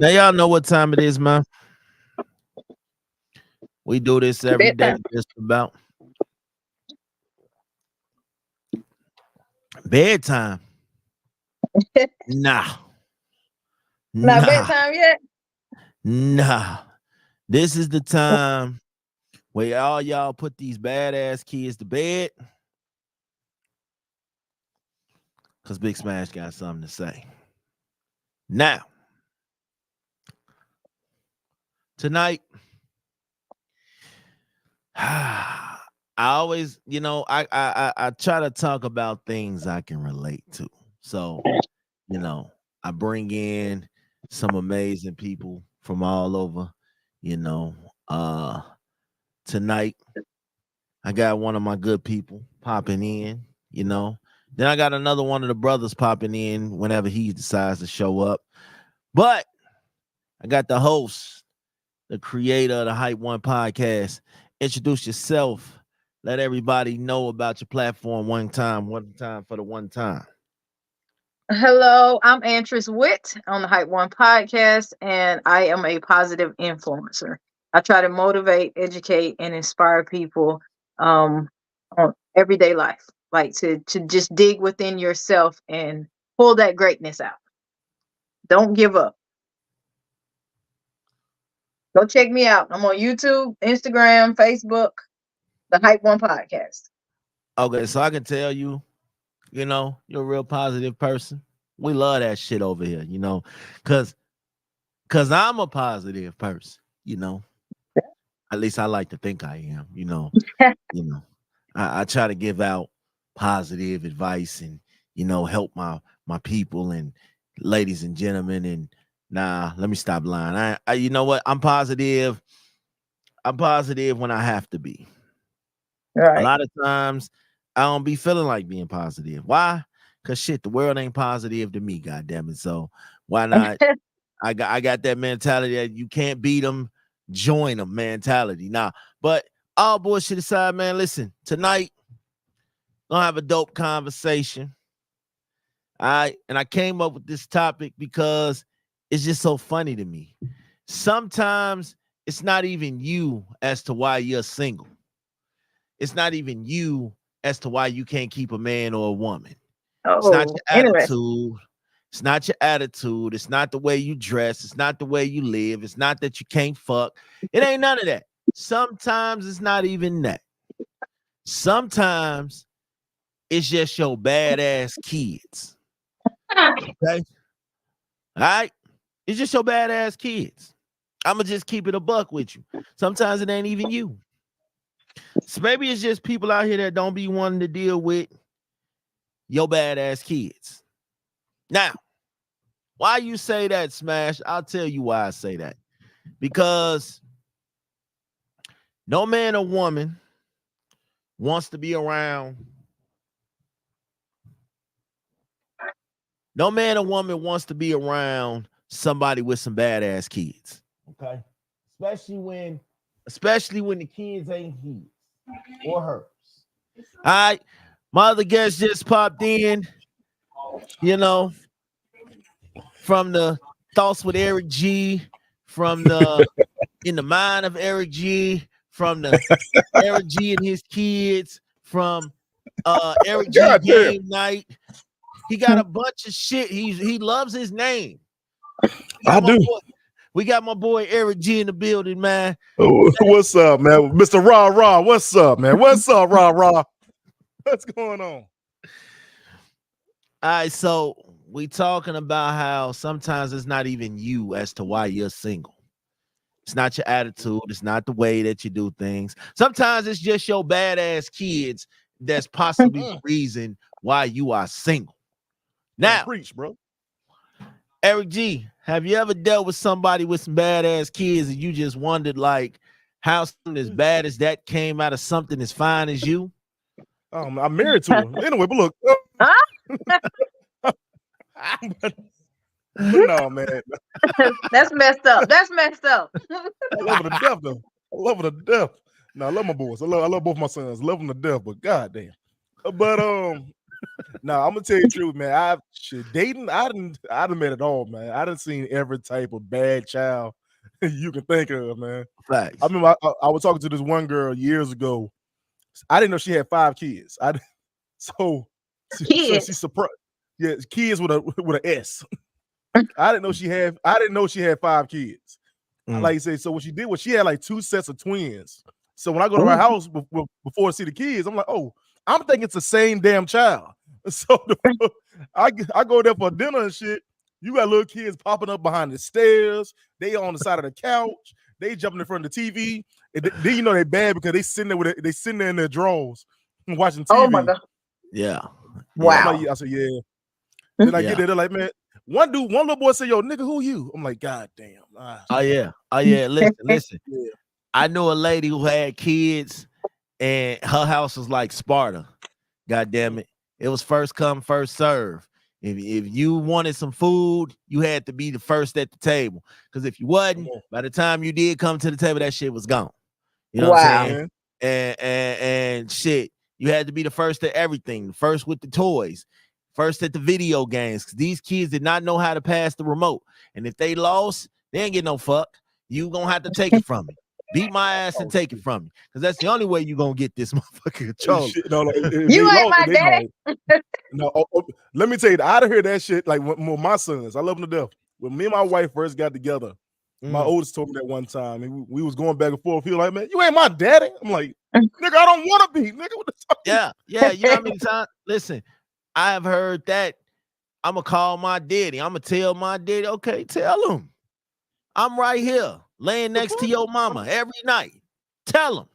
Now y'all know what time it is, man. We do this every day, Bedtime. just about bedtime. Nah, Not nah, bedtime yet. nah. This is the time where all y'all put these badass kids to bed, cause Big Smash got something to say. Now, tonight, I always, I try to talk about things I can relate to. So, you know, I bring in some amazing people from all over, you know. Tonight I got one of my good people popping in, you know. Then I got another one of the brothers popping in whenever he decides to show up. But I got the host, the creator of the Hype One podcast. Introduce yourself. Let everybody know about your platform one time for the one time. Hello, I'm Antris Witt on the Hype One podcast, and I am a positive influencer. I try to motivate, educate, and inspire people on everyday life, like to just dig within yourself and pull that greatness out. Don't give up. Go check me out. I'm on YouTube, Instagram, Facebook, the Hype One podcast. Okay, so I can tell you, you're a real positive person. We love that shit over here, cause cause I'm a positive person, you know. At least I like to think I am, you know. I try to give out positive advice and help my people and ladies and gentlemen. And nah, let me stop lying. I you know what? I'm positive. I'm positive when I have to be. A Right. lot of times I don't be feeling like being positive. Why? Cause shit, the world ain't positive to me, goddamn it. So why not? I got that mentality that you can't beat them, join them mentality. Nah, but all bullshit aside, man. Listen, tonight gonna have a dope conversation. All right, and I came up with this topic because it's just so funny to me. Sometimes it's not even you as to why you're single. It's not even you as to why you can't keep a man or a woman. It's not Oh, your interesting. attitude. It's not your attitude. It's not the way you dress. It's not the way you live. It's not that you can't fuck. It ain't none of that. Sometimes it's not even that. Sometimes it's just your badass kids. Okay. All right. It's just your badass kids. I'ma just keep it a buck with you. Sometimes it ain't even you. So maybe it's just people out here that don't be wanting to deal with your badass kids. Now, why you say that, Smash? I'll tell you why I say that. Because no man or woman wants to be around. No man or woman wants to be around somebody with some badass kids. Okay. Especially when the kids ain't his or hers. All right. My other guest just popped in, you know, from the Thoughts with Eric G, from the In the Mind of Eric G, from the Eric G and his kids, from Eric G God damn. game night. He got a bunch of shit. He loves his name. We I got my do. boy, we got my boy Eric G in the building, man. What's up, man? Mr. Raw Raw, what's up, man? What's up, Raw Raw? What's going on? All right, so we talking about how sometimes it's not even you as to why you're single. It's not your attitude. It's not the way that you do things. Sometimes it's just your badass kids that's possibly the reason why you are single. Man, Now, preach, bro. Eric G, have you ever dealt with somebody with some badass kids and you just wondered like how something as bad as that came out of something as fine as you? I'm married to her. Anyway, but look, but no, man. That's messed up. That's messed up. I love her to death, though. I love her to death. No, I love my boys. I love both my sons. Love them to death, but goddamn. But No, I'm gonna tell you the truth, man. Dating. I done met it all, man. I done seen every type of bad child you can think of, man. I Facts. remember I was talking to this one girl years ago. I didn't know she had 5 kids. So she Kids. surprised. Yeah, kids with an S. I didn't know she had 5 kids. Mm. Like you say, so what she did was she had like 2 sets of twins. So when I go to her Ooh. house before I see the kids, I'm like, oh, I'm thinking it's the same damn child. So I go there for dinner and shit. You got little kids popping up behind the stairs. They on the side of the couch. They jumping in front of the TV. And then you know they bad because they sitting there they sitting there in their drawers watching Oh my TV. God. Yeah. I'm Yeah. like, Wow. I said, yeah. Then I get Yeah. there, they're like, man, one little boy said, yo, nigga, who you? I'm like, God damn. Oh yeah. Oh yeah. Listen. Yeah. I knew a lady who had kids, and her house was like Sparta. God damn it. It was first come, first serve. If you wanted some food, you had to be the first at the table. Because if you wasn't, by the time you did come to the table, that shit was gone. You know what I'm Wow. saying? And shit, you had to be the first at everything, the first with the toys, first at the video games. Because these kids did not know how to pass the remote. And if they lost, they ain't get no fuck. You gonna have to take it from me. Beat my ass and take it from me. Because that's the only way you gonna get this motherfucking control. Shit, no, if You they ain't lost, my they daddy. no. Let me tell you, I'd hear that shit like when my sons. I love them to death. When me and my wife first got together, my oldest told me that one time, and we was going back and forth. He was like, "Man, you ain't my daddy." I'm like, "Nigga, I don't want to be, nigga." What the fuck? Yeah. You know how many times? Listen, I have heard that. I'm gonna call my daddy. I'm gonna tell my daddy, okay, tell him I'm right here, laying next to your mama every night. Tell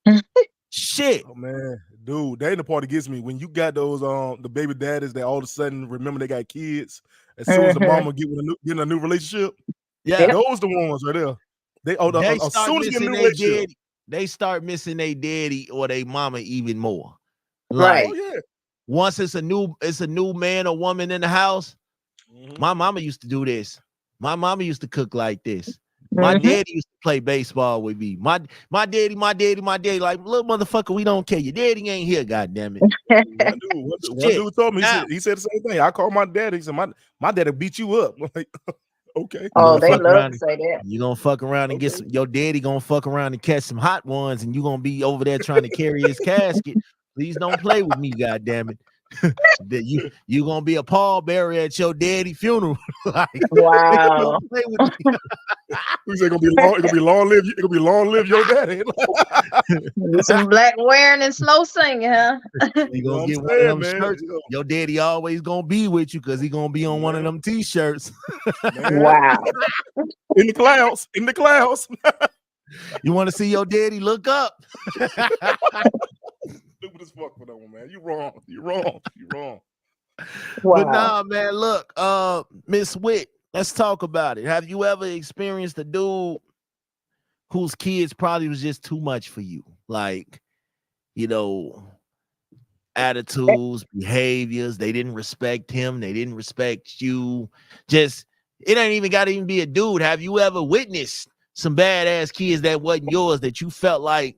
him. Shit. Oh man, dude, that ain't the part that gets me. When you got those the baby daddies that all of a sudden remember they got kids as soon as the mama getting a new relationship. Yeah. Those the ones right there. They They as start soon as you get a missing new their relationship. daddy. They start missing their daddy or their mama even more. Right. Like Oh yeah. once it's a new man or woman in the house. My mama used to do this. My mama used to cook like this. My Mhm. daddy used to play baseball with me. My daddy, like, little motherfucker, we don't care. Your daddy ain't here, goddamn it. One Shit. dude told me, Now, he said the same thing. I called my daddy. He said, my daddy beat you up. I'm like, okay. you Oh, gonna they fuck love around. to say that. You gonna fuck around and get Okay. some. Your daddy gonna fuck around and catch some hot ones, and you gonna be over there trying to carry his casket. Please don't play with me, goddamn it. That you gonna be a pallbearer at your daddy funeral. Like, nigga, Wow. don't play with me. He said, it gonna be long live. It gonna be long live your daddy. Some black wearing and slow singing, huh? You You know gonna what I'm get one of saying, them man? shirts. Your daddy always gonna be with you because he gonna be on one of Man, them t-shirts. man. Wow. In the clouds. In the clouds. You want to see your daddy? Look up. Stupid as fuck for that one, man. You wrong. You wrong. You wrong. But Wow. nah, man, look, Miss Witt, let's talk about it. Have you ever experienced a dude whose kids probably was just too much for you? Like, you know, attitudes, behaviors, they didn't respect him, they didn't respect you. Just, it ain't even got to even be a dude. Have you ever witnessed some badass kids that wasn't yours that you felt like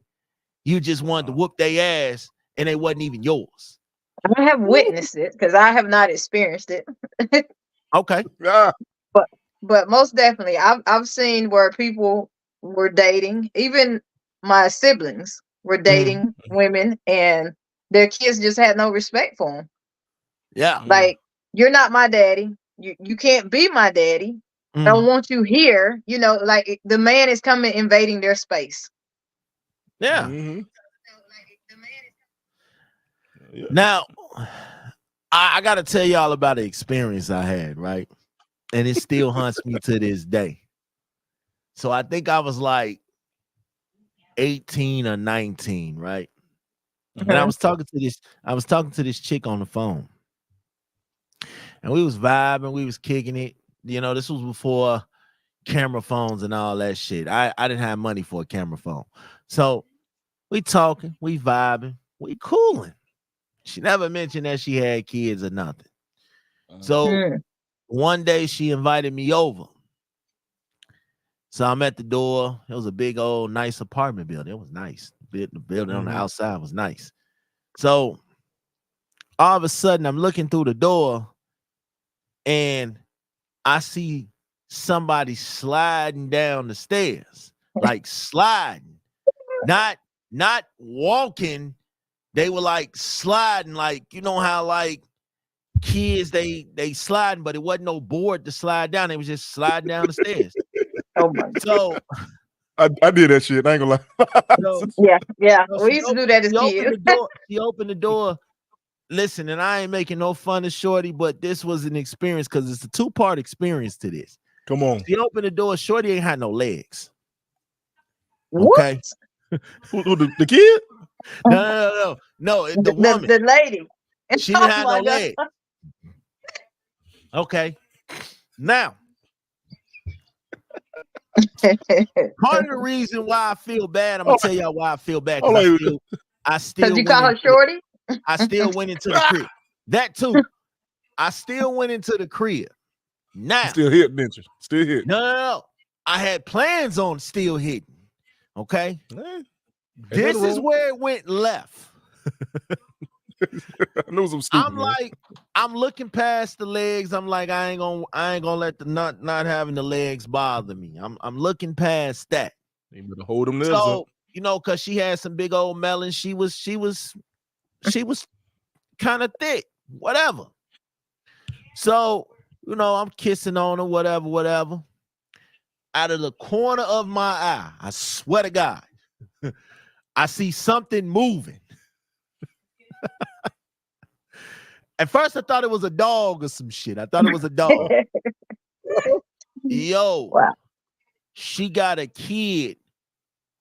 you just wanted to whoop their ass and they wasn't even yours? I have witnessed it because I have not experienced it. Okay. Yeah. But most definitely, I've seen where people were dating, even my siblings were dating women, and their kids just had no respect for them. Yeah. Like, you're not my daddy. You can't be my daddy. I don't want you here. You know, like the man is coming invading their space. Yeah. Mm-hmm. Now, I got to tell y'all about an experience I had, right? And it still haunts me to this day. So I think I was like 18 or 19, right? And I was talking to this chick on the phone. And we was vibing, we was kicking it. You know, this was before camera phones and all that shit. I didn't have money for a camera phone. So we talking, we vibing, we cooling. She never mentioned that she had kids or nothing. So one day she invited me over. So I'm at the door. It was a big old nice apartment building. It was nice. The building on the outside was nice. So all of a sudden I'm looking through the door and I see somebody sliding down the stairs, like sliding, not walking. They were like sliding, like you know how like kids they sliding, but it wasn't no board to slide down. They was just sliding down the stairs. Oh my. So, I did that shit. I ain't gonna lie. so, Yeah. so We used to do that as she opened kids. the door. She opened the door. Listen, and I ain't making no fun of Shorty, but this was an experience because it's a two-part experience to this. Come on. She opened the door. Shorty ain't had no legs. What? Okay. Who, the kid? No. The woman. The lady. She didn't have Oh no my legs. Okay. Now, part of the reason why I feel bad, I'm gonna tell y'all why I feel bad because I still Because you call her Shorty? I still went into the crib. That too. I still went into the crib. Now, still hit, didn't you? Still hit. No. I had plans on still hitting. Okay. This is where it went left. I knew some stupid. I'm looking past the legs. I'm like, I ain't gonna let the not having the legs bother me. I'm looking past that. You better hold them legs So, up. you know, cause she had some big old melons. She was kind of thick, whatever. So, you know, I'm kissing on her, whatever. Out of the corner of my eye, I swear to God, I see something moving. At first, I thought it was a dog or some shit. I thought it was a dog. Yo, wow. She got a kid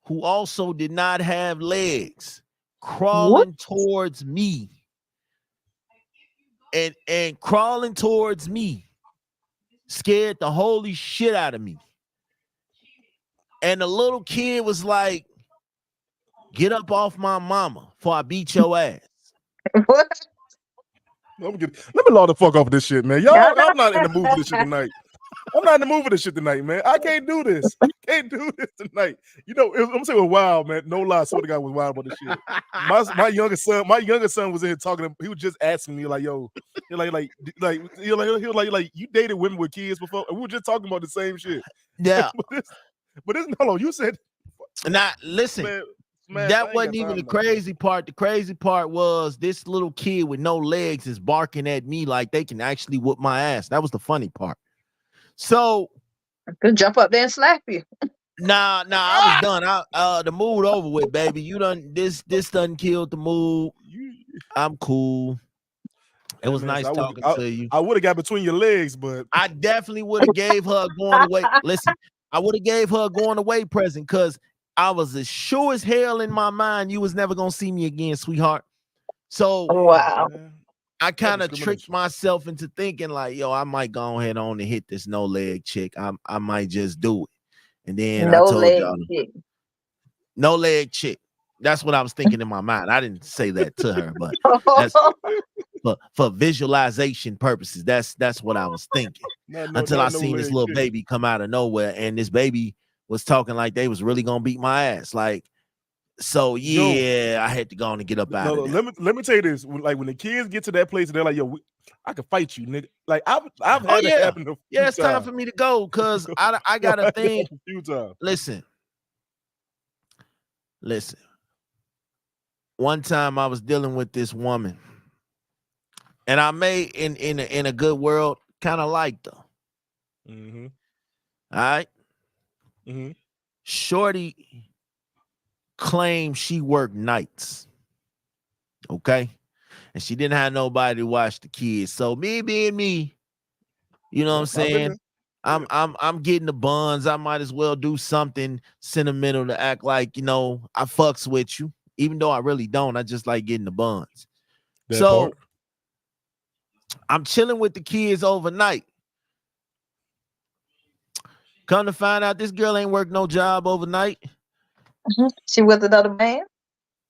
who also did not have legs crawling towards me. And crawling towards me scared the holy shit out of me. And the little kid was like, "Get up off my mama before I beat your ass." What? Let me log the fuck off of this shit, man. Y'all, I'm not in the mood for this shit tonight. I'm not in the mood for this shit tonight, man. I can't do this. I can't do this tonight. You know, I'm saying it was wild, man. No lie, I swear to God, was wild about this shit. My younger son was in here talking. He was just asking me like, "Yo, he was like, you dated women with kids before?" And we were just talking about the same shit. Yeah. but this hold on. You said, "Now listen." Man, that wasn't even the crazy part. The crazy part was this little kid with no legs is barking at me like they can actually whoop my ass. That was the funny part. So I could jump up there and slap you. Nah, I was done. The mood over with, baby. You done this done killed the mood. I'm cool. It was nice talking to you. I would have got between your legs, but I definitely would have gave her a going away. Listen, I would have gave her a going away present because I was as sure as hell in my mind you was never gonna see me again, sweetheart. So wow. I kind of tricked myself into thinking like, yo, I might go ahead on and hit this no leg chick. I might just do it. And then I told y'all, no leg chick. That's what I was thinking in my mind. I didn't say that to her, but that's for visualization purposes. That's what I was thinking. Until I seen this little baby come out of nowhere, and this baby was talking like they was really gonna beat my ass. Like, so yeah, I had to go on and get up out of there. Let me tell you this: like when the kids get to that place, and they're like, "Yo, I can fight you, nigga." Like I've had it happen. Yeah, it's time for me to go because I got a thing. Listen. One time I was dealing with this woman, and I made in a good world kind of liked her. Mm-hmm. All right. Mm-hmm. Shorty claimed she worked nights. Okay. And she didn't have nobody to watch the kids. So me being me, you know what I'm saying? I'm getting the buns. I might as well do something sentimental to act like, you know, I fucks with you. Even though I really don't. I just like getting the buns. I'm chilling with the kids overnight. Come to find out this girl ain't work no job overnight. She with another man?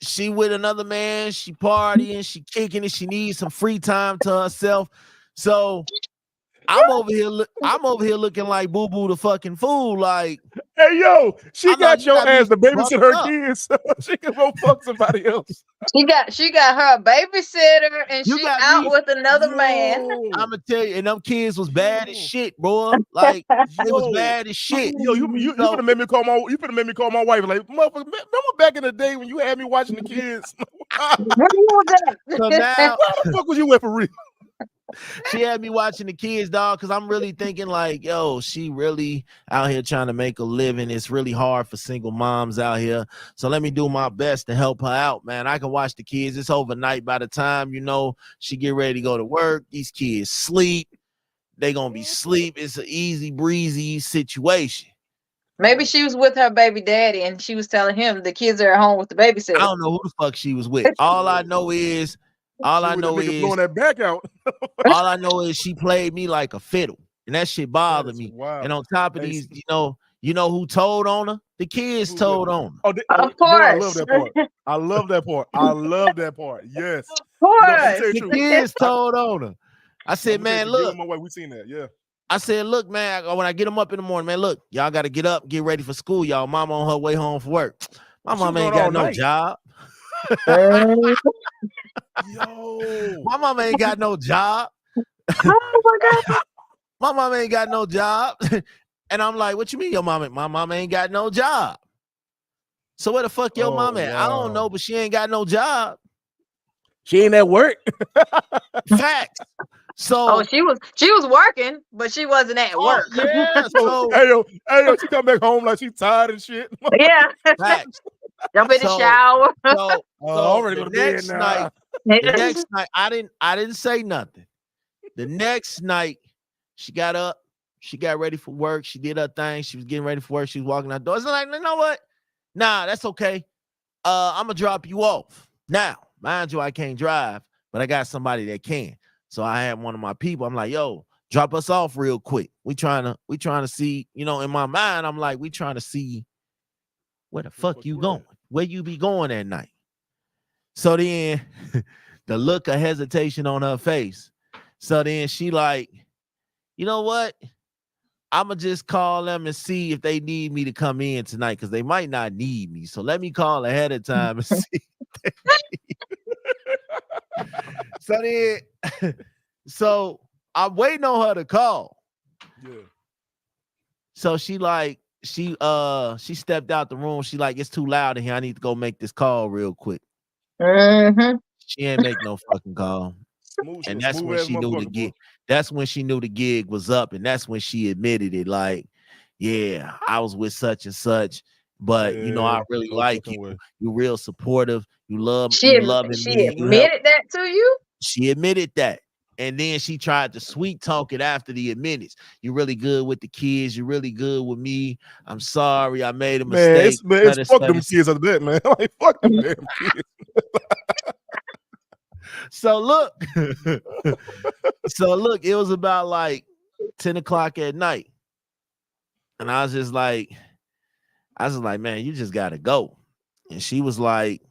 She with another man. She partying. She kicking it. She needs some free time to herself. So I'm over here looking like Boo Boo the fucking fool. Like, hey yo, she I'm like, got you your got me ass to babysit fucked her up. kids. She can go fuck somebody else. She got her a babysitter and You she got out me. with another man. I'm Yo, gonna tell you, and them kids was bad as yo, shit, bro. Like, it was yo. bad as shit. Yo, you So finna make me call my wife like, motherfucker, remember back in the day when you had me watching the kids? Where you was so at? now Where the fuck was you at for real? she had me watching the kids, dog, because I'm really thinking like, yo, she really out here trying to make a living. It's really hard for single moms out here. So let me do my best to help her out, man. I can watch the kids. It's overnight by the time, she get ready to go to work. These kids sleep. They gonna be sleep. It's an easy breezy situation. Maybe she was with her baby daddy and she was telling him the kids are at home with the I babysitter. don't know who the fuck she was with. All I know is She with that nigga blowing that back out. she played me like a fiddle, and that shit bothered me. Wild. And on top of Hey, these, you know who told on her? The kids who's told that? on her. Of Bro, I love course. that part. I love that part. I love that part. Yes. Of You know, I'm gonna course. tell you The the truth. kids told on her. I I'm said, gonna tell you man, the truth. look. My wife, we seen that. Yeah. I said, look, man, when I get them up in the morning, man, look, y'all got to get up, get ready for school. Y'all mama on her way home from work. My She mom was ain't on all got no night. job. Yo. My mama ain't got no job. Oh my God. My mama ain't got no job. And I'm like, what you mean your mama? My mama ain't got no job. So where the fuck your mama at? I don't know, but she ain't got no job. She ain't at work. Facts. So she was working, but she wasn't at work. yeah. So hey yo, she come back home like she tired and shit. Yeah. facts. Jump in the So shower. so Already the go to bed next now. night, the next night, I didn't say nothing. The next night, she got up, she got ready for work, she did her thing, she was getting ready for work, she was walking out the door. It's like, you know what? Nah, that's okay. I'm gonna drop you off. Now, mind you, I can't drive, but I got somebody that can. So I had one of my people. I'm like, yo, drop us off real quick. We trying to see, in my mind, I'm like, we trying to see where the fuck you going, where you be going at night. So then the look of hesitation on her face. So then she like, you know what? I'ma just call them and see if they need me to come in tonight, because they might not need me. So let me call ahead of time and see. So then, so I'm waiting on her to call. Yeah. So she stepped out the room. She like, it's too loud in here. I need to go make this call real quick. Mm-hmm. She ain't make no fucking call. And that's when she knew the gig. That's when she knew the gig was up, and that's when she admitted it. Like, yeah, I was with such and such, but I really like you. You're real supportive. You loving She me. admitted that to you. She admitted that. And then she tried to sweet talk it after the admittance. You're really good with the kids. You're really good with me. I'm sorry. I made a mistake. It's fuck them kids after that, man. Like, fuck them damn kids. So look, it was about like 10 o'clock at night. And I was just like, man, you just gotta go. And she was like,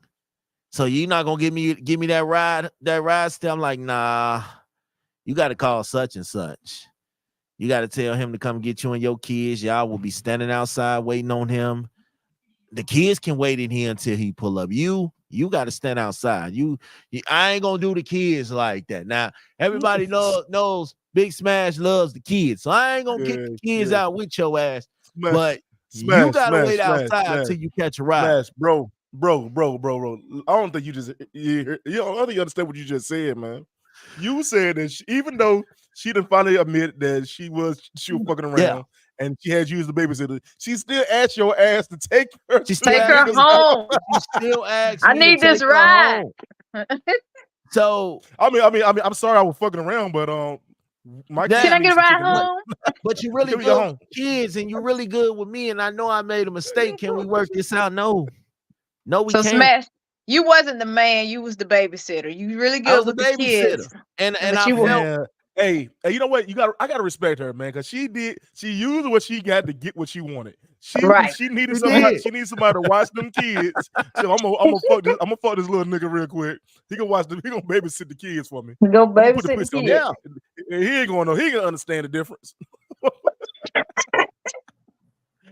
so you're not gonna give me that ride still? I'm like, nah, you gotta call such and such. You gotta tell him to come get you and your kids. Y'all will be standing outside waiting on him. The kids can wait in here until he pull up. You got to stand outside. I ain't gonna do the kids like that. Now everybody knows Big Smash loves the kids, so I ain't gonna kick the kids out with your ass. But you gotta wait outside till you catch a ride. Bro. I don't think I don't think you understand what you just said, man. You said that even though she didn't finally admit that she was fucking around and she had used the babysitter, she still asked your ass to take her. Take her home. She still asked I me need to this take her ride. home. So I mean, I'm sorry I was fucking around, but my can I get a ride home? But you really good with kids, and you really good with me, and I know I made a mistake. Can we work this out? No, we can't. Smash. You wasn't the man. You was the babysitter. You really good with the kids. And I felt. Hey, you know what? I gotta respect her, man, because she used what she got to get what she wanted. She needed somebody. She needs somebody to watch them kids. So I'm gonna fuck this little nigga real quick. He gonna babysit the kids for me. Go babysit the kids. he ain't gonna know. He gonna understand the difference.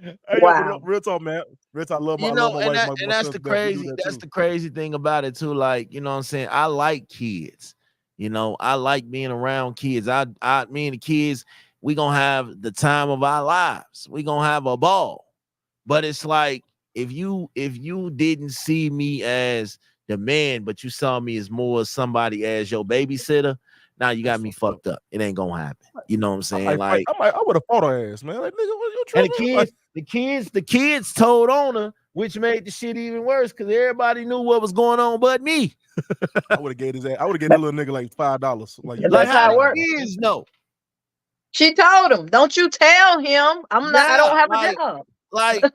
Hey, yo, but Wow. real talk, man. Real talk. I You love know, my and wife, that my and that's sister the death. We do crazy, that that's too. the crazy thing about it too. Like, you know what I'm saying? I like kids. You know, I like being around kids. Me and the kids, we gonna have the time of our lives. We gonna have a ball. But it's like if you didn't see me as the man, but you saw me as more somebody as your babysitter, now you That's got me fucked up. fucked up. It ain't gonna happen. You know what I'm I saying? might fight. Like, I would have fought her ass, man. Like, nigga, what you and the tripping? Like, kids told on her, which made the shit even worse because everybody knew what was going on but me. I would have gave his ass. I would have gave that little nigga like $5. Like, you Like, That's got how how it the works. kids know? She told him, "Don't you tell him I Yeah, don't have a like, job." like the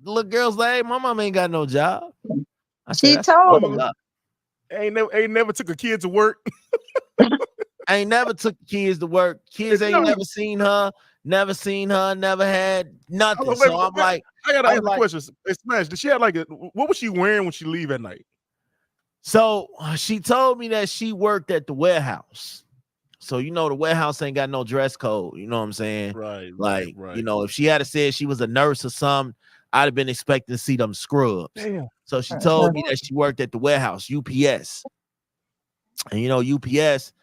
little girl's like, hey, my mom ain't got no job. I said, She that's told fucked him. up. ain't never took a kid to work. I ain't never took the kids to work. Kids ain't No. never seen her, never had nothing. Wait, So I'm wait, like, I gotta I'm ask the like, question. Hey, Smash, did she have like what was she wearing when she leave at night? so she told me that she worked at the warehouse. So you know the warehouse ain't got no dress code. You know what I'm saying? Right. Like, you know, if she had said she was a nurse or something, I'd have been expecting to see them scrubs. Damn. So she told me that she worked at the warehouse, UPS. And you know, UPS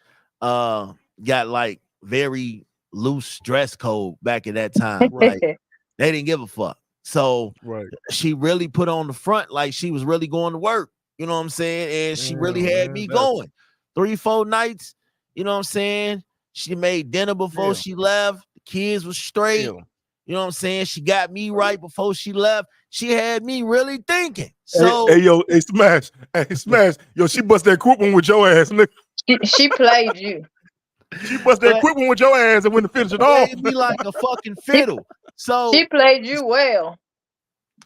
got like very loose dress code back at that time. Right. Like they didn't give a fuck. So Right. she really put on the front like she was really going to work. You know what I'm saying? And she really Damn, had man, me that's going 3-4 nights. You know what I'm saying? She made dinner before damn. she left. The kids was straight. Damn. You know what I'm saying? She got me right before she left. She had me really thinking. Hey, So yo, hey, Smash. Hey, Smash. Yo, she bust that quick one with your ass, nigga. She played you. She bust that play, quick one with your ass and went to finish it off. played me like a fucking She fiddle. So she played you well.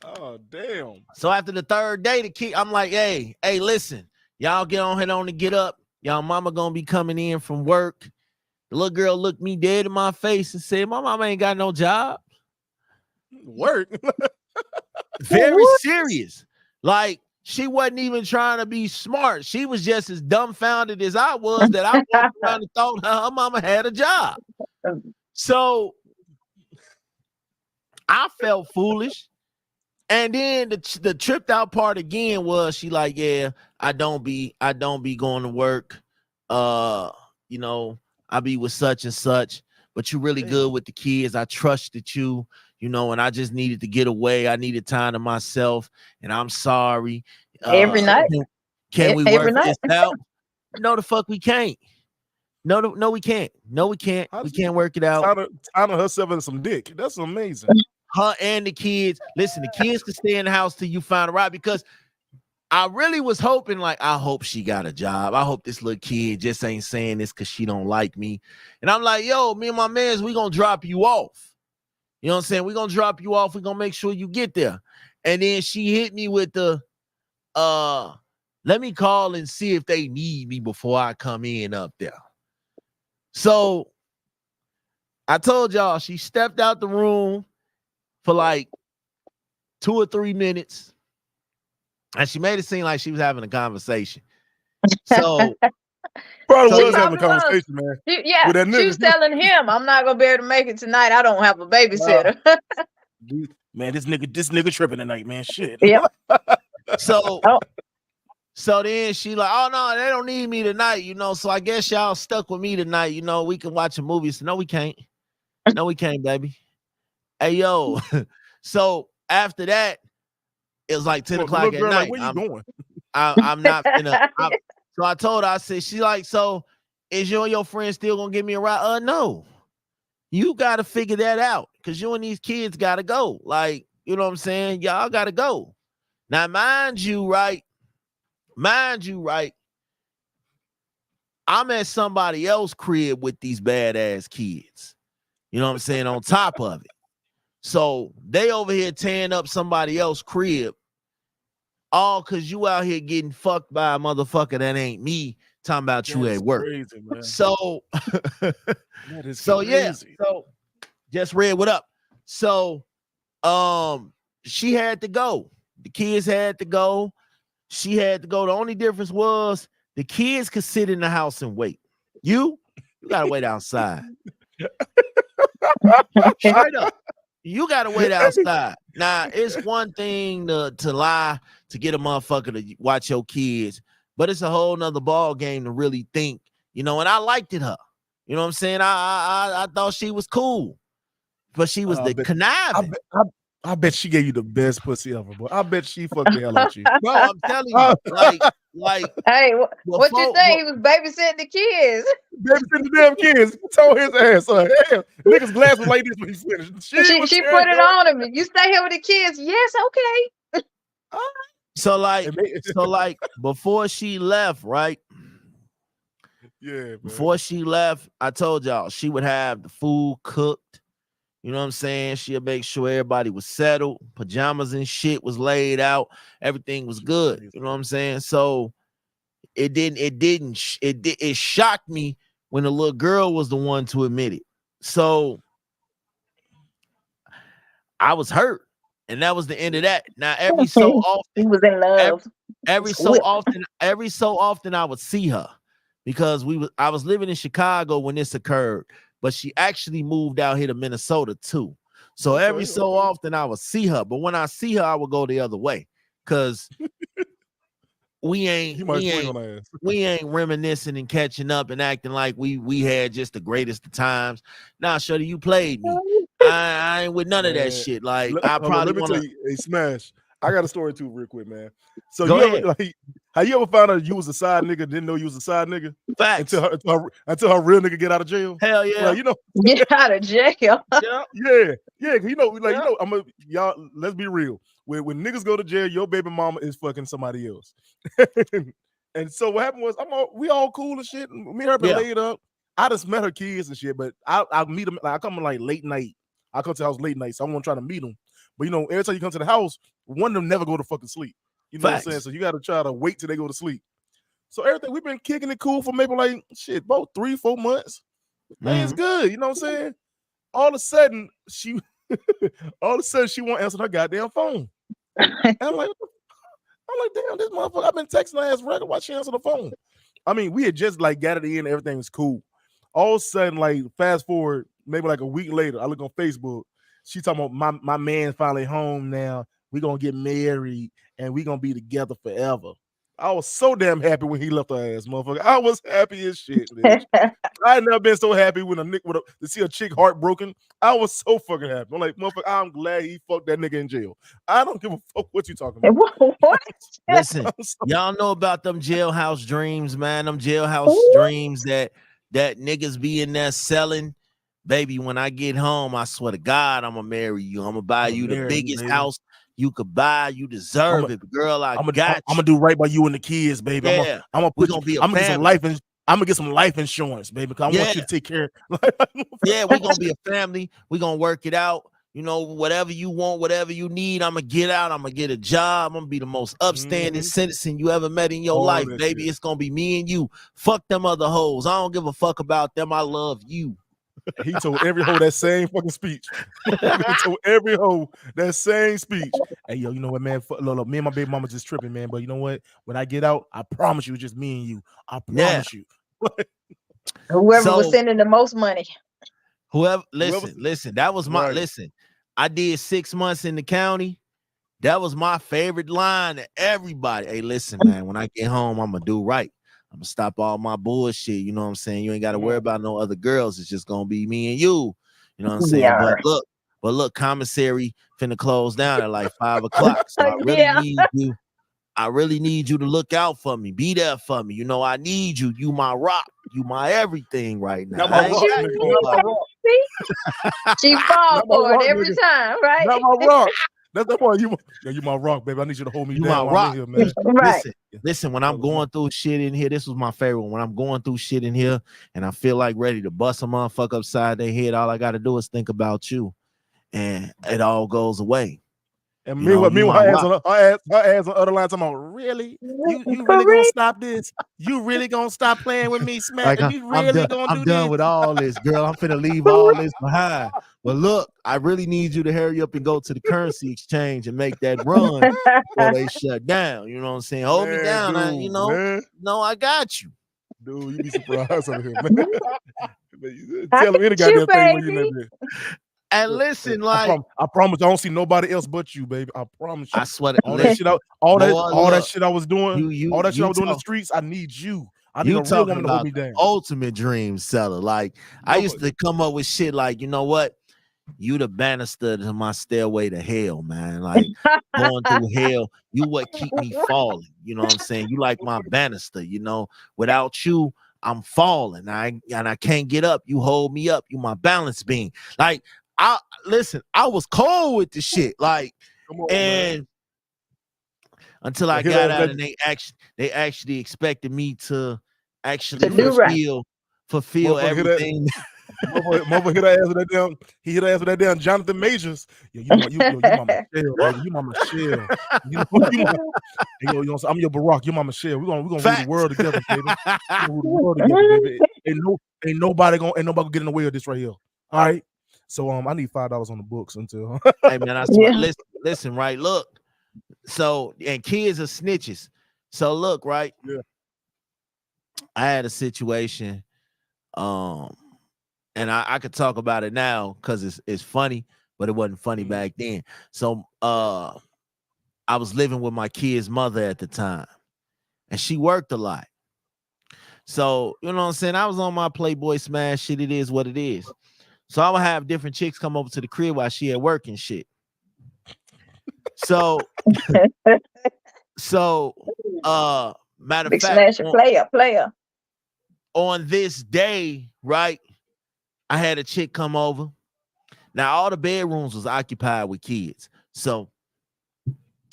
Oh, damn. So after the third day, the kid, I'm like, hey, listen, y'all get on head on to get up. Y'all mama gonna be coming in from work. The little girl looked me dead in my face and said, my mama ain't got no job. Work. Very serious. Like she wasn't even trying to be smart. She was just as dumbfounded as I was that I walked around and thought her mama had a job. So I felt foolish. And then the tripped out part again was she like, yeah, I don't be going to work. You know, I be with such and such, but you really good with the kids. I trusted you, you know, and I just needed to get away. I needed time to myself, and I'm sorry. Every night. Can we Every work night. this out? No, the fuck we can't. No, we can't. No, we can't. We can't work it out. Tying herself into some dick. That's amazing. Her and the kids. Listen, the kids can stay in the house till you find a ride because I really was hoping, like, I hope she got a job. I hope this little kid just ain't saying this because she don't like me. And I'm like, yo, me and my mans, we gonna drop you off. You know what I'm saying? We gonna drop you off. We gonna make sure you get there. And then she hit me with the let me call and see if they need me before I come in up there. So I told y'all she stepped out the room for like 2 or 3 minutes, and she made it seem like she was having a conversation. So Probably She was having a probably was. conversation, man. Yeah, With that she was nigga. telling him, "I'm not gonna be able to make it tonight. I don't have a babysitter." Man, this nigga tripping tonight, man. Shit. Yep. so Oh. so then she like, oh no, they don't need me tonight, you know. So I guess y'all stuck with me tonight, you know. We can watch a movie. So no, we can't. No, we can't, baby. Hey yo. So after that, it was like 10 The o'clock little at girl, like, night. where you going? I'm not finna. So I told her, I said, she like, so is you and your friend still gonna give me a ride? No. You gotta figure that out because you and these kids gotta go. Like, you know what I'm saying? Y'all gotta go. Now, mind you, right? I'm at somebody else's crib with these badass kids. You know what I'm saying? On top of it. So they over here tearing up somebody else's crib. All because you out here getting fucked by a motherfucker that ain't me talking about you at work. Crazy, man. So, that is so crazy. yeah. So just read what up. So she had to go. The kids had to go. She had to go. The only difference was the kids could sit in the house and wait. You You gotta wait outside. Straight up. You gotta wait outside. Now, it's one thing to lie to get a motherfucker to watch your kids, but it's a whole nother ball game to really think, and I liked it her. You know what I'm saying? I thought she was cool, but she was the bet, conniving. I bet she gave you the best pussy ever, boy. I bet she fucked the hell out you. Bro, I'm telling you, like Hey, what you before, think? He was babysitting the kids. Babysitting the damn kids. Told his ass, hell, nigga's glass was like this when he finished. She was She tearing put it on him. You stay here with the kids. Yes, okay. so like before she left, right? Yeah, man. Before she left, I told y'all she would have the food cooked. You know what I'm saying? She'll make sure everybody was settled, pajamas and shit was laid out, everything was good. You know what I'm saying? So it shocked me when the little girl was the one to admit it. So I was hurt, and that was the end of that. Now every so often, he was in love. every so often I would see her because I was living in Chicago when this occurred, but she actually moved out here to Minnesota too. So every so often I would see her, but when I see her, I would go the other way because we ain't reminiscing and catching up and acting like we had just the greatest of times. Nah, shorty, you played me. I ain't with none of that shit. Like let me tell you, hey, Smash. I got a story too, real quick, man. So Go you ahead. ever how you ever found out you was a side nigga, didn't know you was a side nigga? Facts. Until her real nigga get out of jail? Hell yeah. Like, get out of jail. Yeah. Y'all, let's be real. When niggas go to jail, your baby mama is fucking somebody else. And so what happened was we all cool and shit. Me and her been laid up. I just met her kids and shit, but I meet them. Like, I come in like late night. I come to the house late night, so I'm gonna try to meet them. But every time you come to the house, one of them never go to fucking sleep. You know what I'm saying? So you got to try to wait till they go to sleep. So everything we've been kicking it cool for maybe like about 3-4 months. Man, it's good. You know what I'm saying? All of a sudden she won't answer her goddamn phone. And I'm like, damn, this motherfucker. I've been texting her ass record. Why she answer the phone? I mean, we had just like got it in, everything was cool. All of a sudden, like fast forward, maybe like a week later, I look on Facebook. She talking about my man finally home now. We gonna get married and we gonna be together forever. I was so damn happy when he left her ass, motherfucker. I was happy as shit, bitch. I ain't never been so happy when to see a chick heartbroken. I was so fucking happy. I'm like, motherfucker, I'm glad he fucked that nigga in jail. I don't give a fuck what you talking about. What? Listen, y'all know about them jailhouse dreams, man. Them jailhouse dreams that niggas be in there selling. Baby, when I get home, I swear to God, I'm gonna marry you. I'm gonna buy you the biggest house you could buy. You deserve it, girl. I'm gonna do right by you and the kids, baby. Yeah. I'm gonna get some life and I'm gonna get some life insurance, baby. Because I want you to take care. Yeah, we're gonna be a family. We're gonna work it out. Whatever you want, whatever you need, I'm gonna get out. I'm gonna get a job. I'm gonna be the most upstanding citizen you ever met in your life, baby. It's gonna be me and you. Fuck them other hoes. I don't give a fuck about them. I love you. He told every hoe that same fucking speech. He told every hoe that same speech. Hey, yo, you know what, man? Look, me and my baby mama just tripping, man. But you know what? When I get out, I promise you, it's just me and you. I promise you. Whoever was sending the most money. Listen. That was my listen. I did 6 months in the county. That was my favorite line to everybody. Hey, listen, man. When I get home, I'm gonna do right. I'm gonna stop all my bullshit. You know what I'm saying? You ain't gotta worry about no other girls. It's just gonna be me and you. You know what I'm saying? Yeah. But look, commissary finna close down at like 5 o'clock. So I really need you. I really need you to look out for me. Be there for me. I need you. You my rock. You my everything right now. She falls for it every time, right? Not my rock. That's the point. You my rock, baby. I need you to hold me down. My rock, here, man. Right. Listen. When I'm going through shit in here, this was my favorite one. When I'm going through shit in here, and I feel like ready to bust a motherfucker upside their head, all I got to do is think about you, and it all goes away. And meanwhile, her ass on the other line talking about, really? You really gonna stop this? You really gonna stop playing with me, Smack? Like, you really gonna do I'm done with all this, girl. I'm finna leave all this behind. But look, I really need you to hurry up and go to the currency exchange and make that run before they shut down. You know what I'm saying? Hold me down. Dude, No, I got you. Dude, you be surprised over here, man. I Tell him any got you, goddamn thing when you in baby. that bed. And Look, hey, listen, like I promise I don't see nobody else but you, baby. I promise I you. swear to All that shit listen, out, boy, all that look, shit I was doing, you all that shit I you was doing in the talk streets. I need you. I need you a real talking woman to hold about me the down. ultimate dream seller. Like I No, used to come up with shit like, you know what? You the banister to my stairway to hell, man. Like going through hell, you what keep me falling. You know what I'm saying? You like my banister, you know. Without you, I'm falling. I can't get up. You hold me up. You my balance beam. Like I listen, I was cold with the shit. Like, come on, man. and until I Like hit got ass out that and they actually expected me to To actually do right. fulfill motherfucker hit that everything. motherfucker hit her ass with that damn. He hit her ass with that damn Jonathan Majors. Yeah, you my Michelle, baby. You my Michelle. You know you my I'm your Barack. You my Michelle. We gonna rule the Facts. world together, baby. We gonna rule the world together, baby. Ain't nobody gonna get in the way of this right here. All right. So I need $5 on the books until Hey man, I swear. Yeah. Listen, right? Look. So and kids are snitches. So look, right? yeah. I had a situation, um, and I could talk about it now because it's funny, but it wasn't funny back then. So I was living with my kid's mother at the time, and she worked a lot. So, you know what I'm saying? I was on my Playboy smash shit. It is what it is. So I would have different chicks come over to the crib while she at work and shit. So, so matter of Big fact, smasher player. on this day, right? I had a chick come over. Now all the bedrooms was occupied with kids. So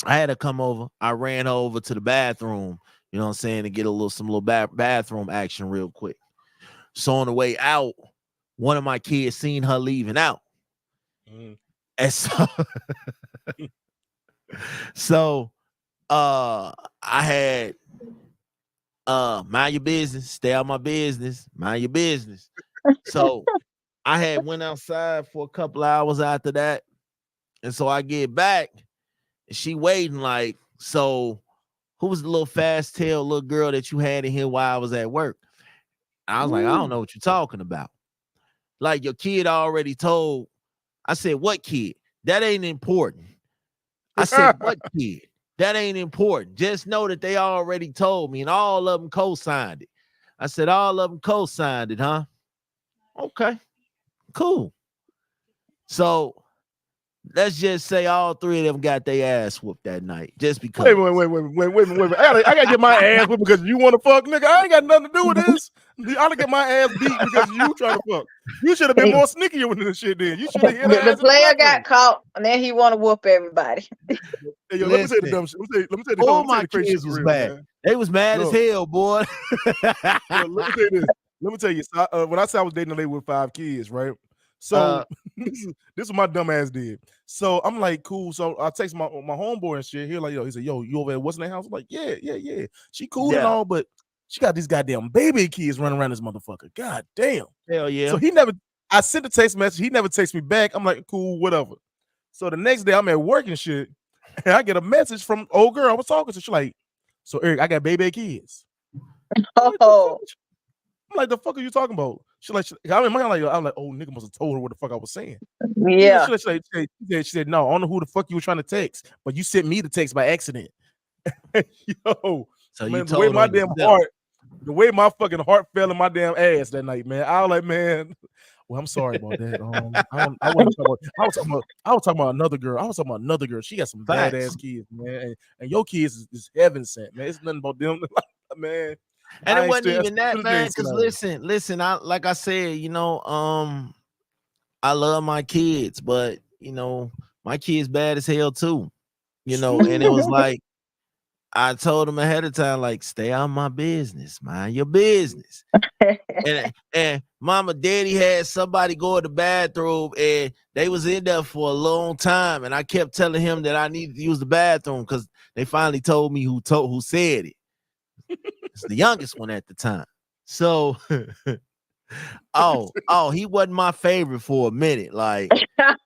I had her come over. I ran her over to the bathroom, you know what I'm saying, to get some little bathroom action real quick. So on the way out, one of my kids seen her leaving out. And so I had mind your business, stay out my business, mind your business. So I had went outside for a couple hours after that. And so I get back and she waiting like, so who was the little fast tail little girl that you had in here while I was at work? I was like, I don't know what you're talking about. Like your kid already told. I said, what kid? That ain't important. I said, what kid? That ain't important. Just know that they already told me and all of them co-signed it. I said, all of them co-signed it, huh? Okay, cool. So let's just say all three of them got their ass whooped that night, just because. Wait. I gotta get my ass whipped because you want to fuck, nigga. I ain't got nothing to do with this. I gotta get my ass beat because you trying to fuck. You should have been more sneakier with this shit. Then you should have hit her The ass in the player back got caught, and then he want to whoop everybody. Hey, yo, let me say the dumb shit. Let me say All the my crazy shit kids for was real, bad. man. They was mad as Look, hell, boy. let me say this. Let me tell you. So, when I said I was dating a lady with 5 kids, right? So this is what my dumb ass did. So I'm like, cool. So I text my homeboy and shit. He said, yo, you over at what's in the house? I'm like, yeah. She cool and all, but she got these goddamn baby kids running around this motherfucker. God damn. Hell yeah. So I sent a text message. He never texted me back. I'm like, cool, whatever. So the next day I'm at work and shit, and I get a message from old girl I was talking to. She's like, so Eric, I got baby kids. Oh, I'm like, the fuck are you talking about? I'm like, oh, nigga must have told her what the fuck I was saying. yeah. She said, no, I don't know who the fuck you were trying to text, but you sent me the text by accident. Yo, So man, you the way told my on damn yourself. heart, the way my fucking heart fell in my damn ass that night, man. I was like, man, well, I'm sorry about that. I wasn't talking about. I was talking about another girl. I was talking about another girl. She got some Facts. badass kids, man, and your kids is heaven sent, man. It's nothing about them, man. And I it ain't wasn't still even that, to this day man. ain't seen Because her. listen, I like I said, I love my kids, but my kids bad as hell too. And it was like I told them ahead of time, like, stay out of my business, mind your business. and mama, daddy had somebody go to the bathroom, and they was in there for a long time, and I kept telling him that I needed to use the bathroom because they finally told me who said it. It's the youngest one at the time. So, he wasn't my favorite for a minute. Like, you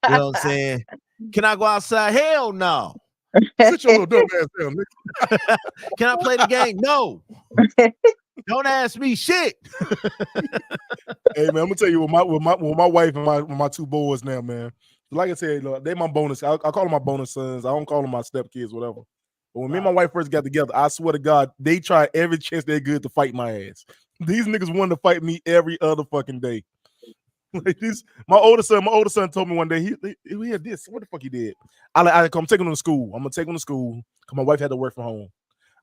know what I'm saying? Can I go outside? Hell no. Sit your little dumb ass down, nigga. Can I play the game? No. Don't ask me shit. Hey man, I'm gonna tell you with my wife and my two boys now, man. Like I said, look, they my bonus. I call them my bonus sons. I don't call them my stepkids, whatever. But when me and my wife first got together, I swear to God, they tried every chance they good to fight my ass. These niggas wanted to fight me every other fucking day. Like this, my older son told me one day he had this. What the fuck he did? I'm taking him to school. I'm gonna take him to school because my wife had to work from home.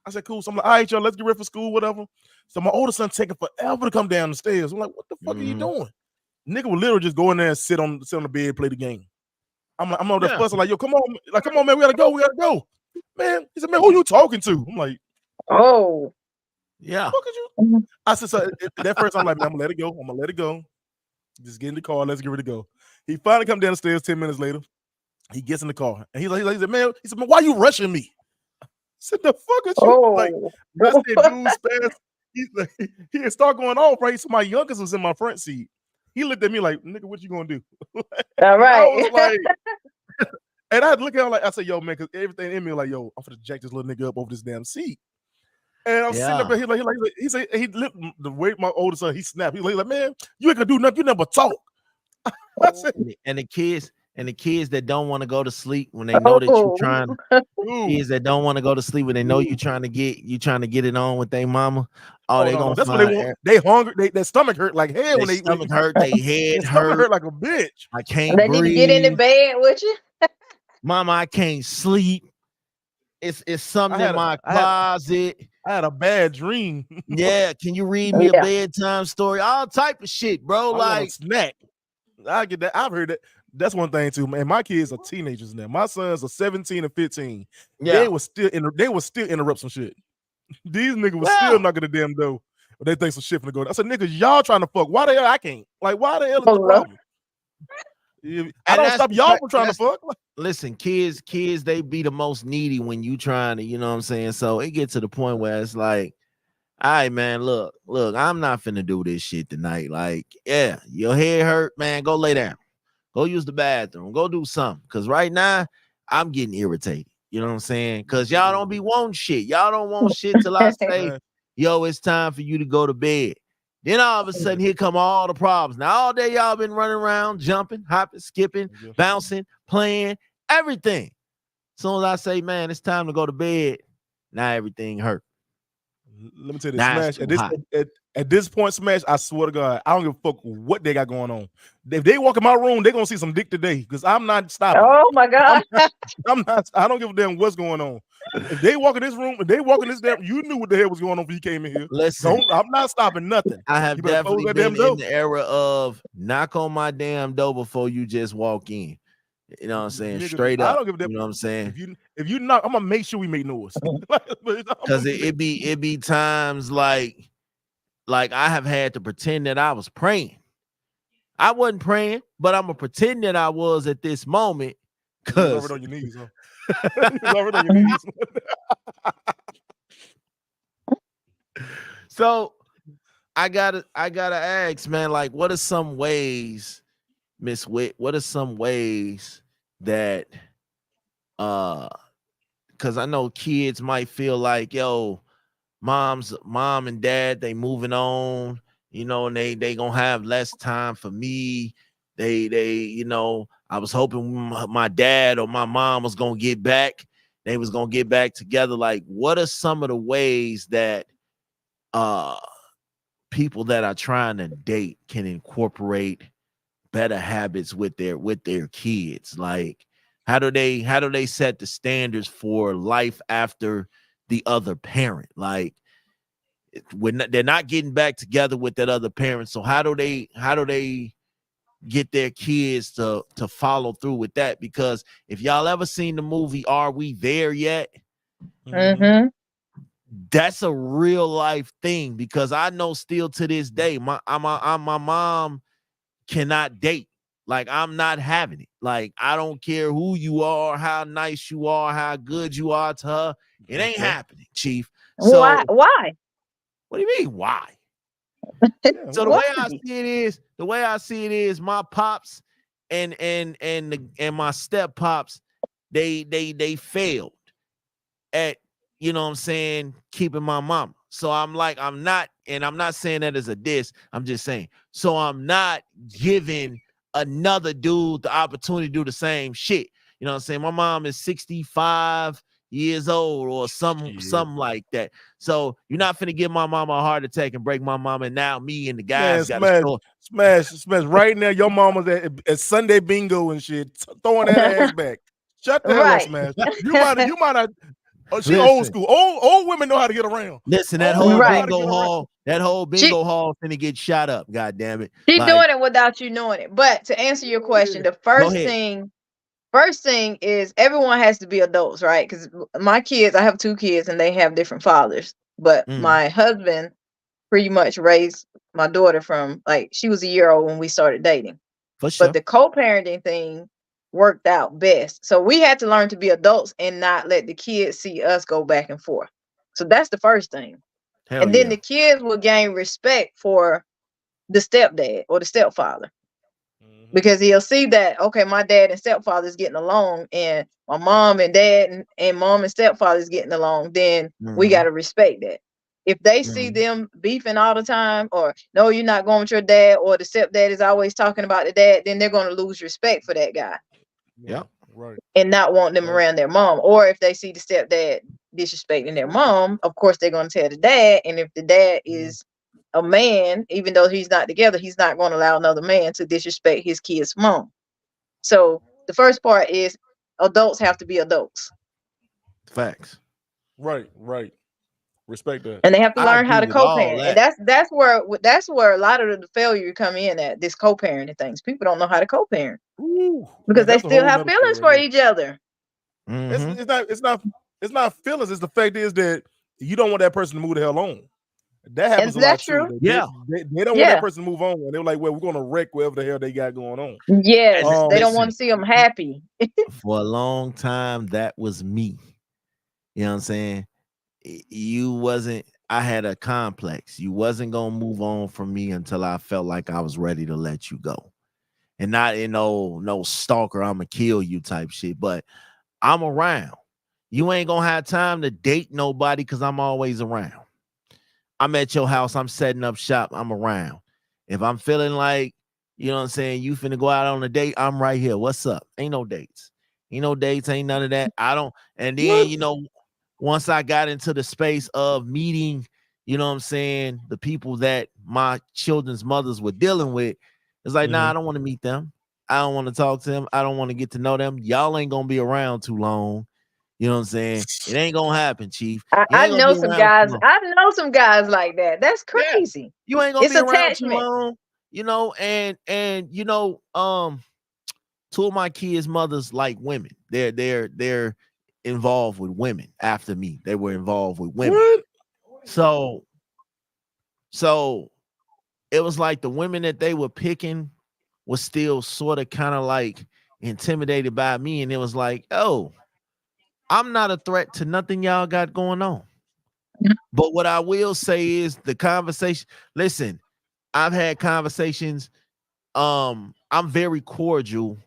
I said, cool. So I'm like, all right, y'all, let's get ready for school, whatever. So my older son taking forever to come down the stairs. I'm like, what the fuck are you doing? Nigga would literally just go in there and sit on the bed, play the game. I'm over there fussing, like, yo, come on, man, we gotta go. Man, he said, man, who you talking to? I'm like, oh, yeah. What could you? I said, so that first I'm like, man, I'm gonna let it go. Just get in the car, let's get ready to go. He finally come down the stairs 10 minutes later. He gets in the car and he said, man, why you rushing me? I said, the fuck are you? Like, that's that dude's fast. He start going off, right? So my youngest was in my front seat. He looked at me like, nigga, what you gonna do? All right. I was like, and I look at him like, I said, yo, man, because everything in me like, yo, I'm gonna jack this little nigga up over this damn seat. And I'm sitting up there, he said, he lit the way my older son, he snapped. He's like, man, you ain't gonna do nothing, you never talk. I said, and the kids that don't want to go to sleep when they know that you're trying, kids that don't want to go to sleep when they know you're trying to get it on with their mama. Oh, they gonna that's what they want. They hungry. Their stomach hurt like hell when they stomach hurt. They head hurt like a bitch. I can't they breathe. need to get in the bed with you. Mama, I can't sleep. It's something in my closet. I had a bad dream. Yeah, can you read me a bedtime story? All type of shit, bro. Like snack. I get that. I've heard that. That's one thing too, man. My kids are teenagers now. My sons are 17 and 15. Yeah, they will still interrupt some shit. These niggas was still knocking the damn door. But they think some shit finna go. I said, niggas, y'all trying to fuck. Why the hell I can't? Like, why the hell is the problem? I don't stop y'all from trying to fuck. Listen, kids, they be the most needy when you trying to, you know what I'm saying? So it gets to the point where it's like, all right, man, look, I'm not finna do this shit tonight. Like, yeah, your head hurt, man, go lay down. Go use the bathroom. Go do something. Because right now, I'm getting irritated. You know what I'm saying? Because y'all don't be wanting shit. Y'all don't want shit till I say, yo, it's time for you to go to bed. Then all of a sudden, here come all the problems. Now, all day y'all been running around, jumping, hopping, skipping, bouncing, playing, everything. As soon as I say, man, it's time to go to bed, now everything hurt. Let me tell you this, Smash. At this point, Smash, I swear to God, I don't give a fuck what they got going on. If they walk in my room, they're gonna see some dick today because I'm not stopping. Oh my God. I don't give a damn what's going on. If they walk in this room, if they walk in this damn, you knew what the hell was going on when you came in here. Listen, I'm not stopping nothing. I have definitely been in the era of knock on my damn door before you just walk in. You know what I'm saying? Nigga, straight up. I don't give a damn. You know what I'm saying? If you knock, I'm gonna make sure we make noise. Because it be times like I have had to pretend that I was praying. I wasn't praying, but I'm gonna pretend that I was at this moment. Cause on your knees, huh? You're on your knees. So I gotta ask, man, like, what are some ways, Miss Witt? What are some ways that because I know kids might feel like, yo, mom and dad, they moving on, you know, and they gonna have less time for me. They you know, I was hoping my dad or my mom was gonna get back. They was gonna get back together. Like, what are some of the ways that people that are trying to date can incorporate better habits with their kids? Like, how do they set the standards for life after the other parent? Like, they're not getting back together with that other parent, so how do they get their kids to follow through with that? Because if y'all ever seen the movie Are We There Yet? Mm-hmm. That's a real life thing, because I know still to this day my mom cannot date. Like, I'm not having it. Like, I don't care who you are, how nice you are, how good you are to her. It ain't happening, Chief. So why? What do you mean, why? So the way I see it is my pops and my step pops, they failed at, you know what I'm saying, keeping my mama. So I'm like, I'm not, and I'm not saying that as a diss. I'm just saying, so I'm not giving another dude the opportunity to do the same shit. You know what I'm saying? My mom is 65 years old or Shit. something like that. So you're not finna give my mama a heart attack and break my mama, and now me and the Man, guys got to smash, show. smash. Right now, your mama's at Sunday bingo and shit, throwing that ass back. Shut the hell up, Right. smash. You might not. Oh, she old Listen, school. Old women know how to get around. listen, that Old whole women know how Right. to get around. She bingo hall finna get shot up. God damn it. she Like, doing it without you knowing it. But to answer your question, Yeah. the go ahead. first thing is everyone has to be adults, right? Because my kids, I have two kids and they have different fathers. But Mm, my husband pretty much raised my daughter from like she was a year old when we started dating. for But sure. the co-parenting thing worked out best. So we had to learn to be adults and not let the kids see us go back and forth. So that's the first thing. Hell And then yeah. the kids will gain respect for the stepdad or the stepfather Mhm. because he'll see that okay, my dad and stepfather is getting along, and my mom and dad and mom and stepfather is getting along. Then we got Mm-hmm. to respect that. If they see Mm-hmm. them beefing all the time, or no, you're not going with your dad, or the stepdad is always talking about the dad, then they're going to lose respect for that guy Yeah. Yep. Right. and not want them Right. around their mom. Or if they see the stepdad disrespecting their mom, of course they're going to tell the dad. And if the dad Mhm. is a man, even though he's not together, he's not going to allow another man to disrespect his kid's mom. So the first part is adults have to be adults. Facts. Right. Right. Respect that. And they have to I learn how agree to with all co-parent. And that. that's where a lot of the failure come in at this co-parenting things. People don't know how to co-parent Ooh, because man, they that's a still whole have nother story feelings right for there. each other. It's Mm-hmm. it's not it's not it's not feelings. It's the fact is that you don't want that person to move the hell on. That And happens a lot that's too. true. They, Yeah. they, they don't want that Yeah. person to move on, and they're like, "Well, we're gonna wreck whatever the hell they got going on." And Yes. They don't want listen, to see them happy. for a long time, that was me. You know what I'm saying? You wasn't, I had a complex. You wasn't gonna move on from me until I felt like I was ready to let you go. And not in no stalker, I'ma kill you type shit. But I'm around. You ain't gonna have time to date nobody because I'm always around. I'm at your house, I'm setting up shop, I'm around. If I'm feeling like, you know what I'm saying, you finna go out on a date, I'm right here. What's up? Ain't no dates. Ain't no dates, ain't none of that. I don't, and then, What? you know, once I got into the space of meeting, you know what I'm saying, the people that my children's mothers were dealing with, it's like, nah, Mm-hmm. I don't want to meet them. I don't want to talk to them. I don't want to get to know them. Y'all ain't gonna be around too long. You know what I'm saying? It ain't gonna happen, Chief. I, You I ain't gonna know be some around too guys. long. I know some guys like that. That's Yeah, crazy. you ain't gonna It's be around too attachment. long, you know. And you know, two of my kids' mothers like women. They're involved with women after me. They were involved with women. What? So so it was like the women that they were picking was still sort of kind of like intimidated by me, and it was like, oh, I'm not a threat to nothing y'all got going on. But what I will say is the conversation. Listen, I've had conversations. I'm very cordial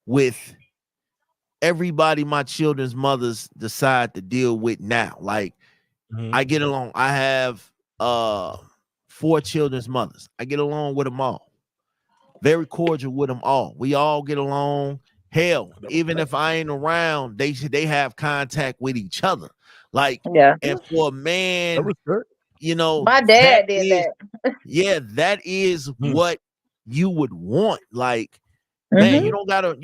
with everybody my children's mothers decide to deal with now. Like Mm-hmm. I get along. I have four children's mothers. I get along with them all. Very cordial with them all. We all get along. Hell, even if I ain't around, they have contact with each other. Like, Yeah. and for a I man, respect. you know, My that dad did is, that. yeah, that is Mm. what you would want. Like, man, Hmm. you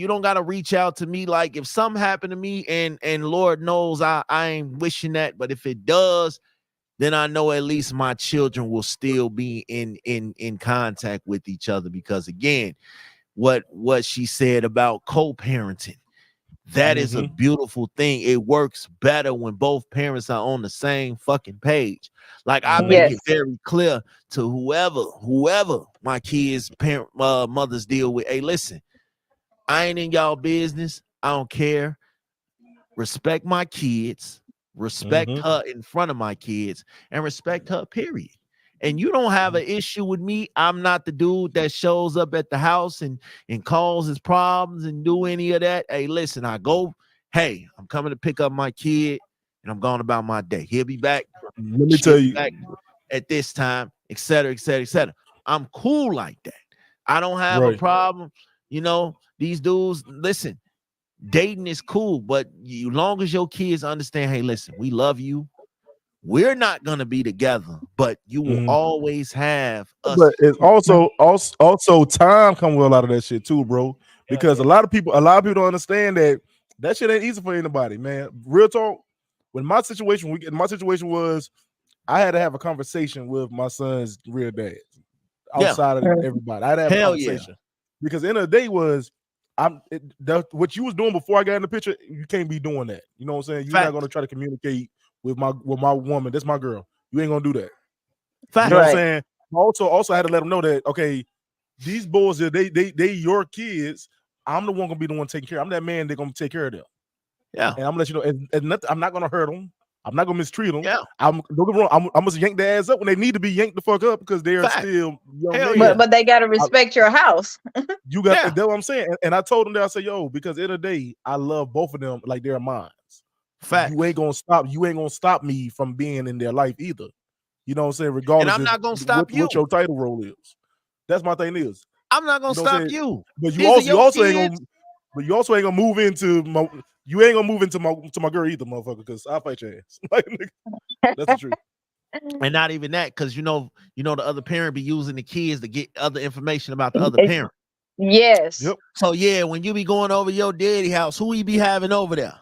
don't gotta reach out to me. Like, if something happened to me, and Lord knows I ain't wishing that, but if it does, then I know at least my children will still be in contact with each other. Because again, what she said about co-parenting, that is a Mm-hmm. beautiful thing. It works better when both parents are on the same fucking page. Like I make Mm-hmm. it Yes. very clear to whoever my kids parent mothers deal with. Hey, listen, I ain't in y'all business. I don't care. Respect my kids, respect Mm-hmm. her in front of my kids, and respect her, period. And you don't have an issue with me. I'm not the dude that shows up at the house and causes problems and do any of that. Hey, listen, I go, hey, I'm coming to pick up my kid, and I'm going about my day. He'll be back. Let me She'll tell be you, back at this time, et cetera, et cetera, et cetera. I'm cool like that. I don't have a right? problem. You know, these dudes, listen, dating is cool, but you long as your kids understand, hey, listen, we love you. We're not gonna be together, but you will Mhm. always have us. But it's also time come with a lot of that shit too, bro. Hell Because yeah. a lot of people don't understand that shit ain't easy for anybody, man. Real talk. When my situation was, I had to have a conversation with my son's real dad Yeah. outside of everybody. I had to have a Hell yeah. conversation because the end of the day was what you was doing before I got in the picture. You can't be doing that. You know what I'm saying? You're not Fact. gonna try to communicate with my woman. That's my girl. You ain't gonna do that. You Fact. know what I'm Right. saying? Also, I had to let them know that okay, these boys they your kids. I'm the one gonna be the one taking care. I'm that man. They're gonna take care of them, Yeah. and I'm gonna let you know. And nothing, I'm not gonna hurt them. I'm not gonna mistreat them. Yeah. Don't get me wrong. I'm gonna yank their ass up when they need to be yanked the fuck up because they are Fact. still young Hell men. yeah. But they gotta I, respect your house. you got Yeah. that's what I'm saying. And I told them that I said, yo, because in the day, I love both of them like they're mine. You ain't Facts. gonna stop. You ain't gonna stop me from being in their life either. You know what I'm saying? And Regardless I'm of not gonna stop what you. your title role is. That's my thing is. I'm not gonna You know what I'm stop saying? you. But you These are also you your also ain't gonna kids. but you also ain't gonna move into my you ain't gonna move into my girl either, motherfucker, because I'll fight your ass. Like nigga, that's the truth. And not even that, because the other parent be using the kids to get other information about the other parent. Yes. Yep. So yeah, when you be going over your daddy house, who he be having over there?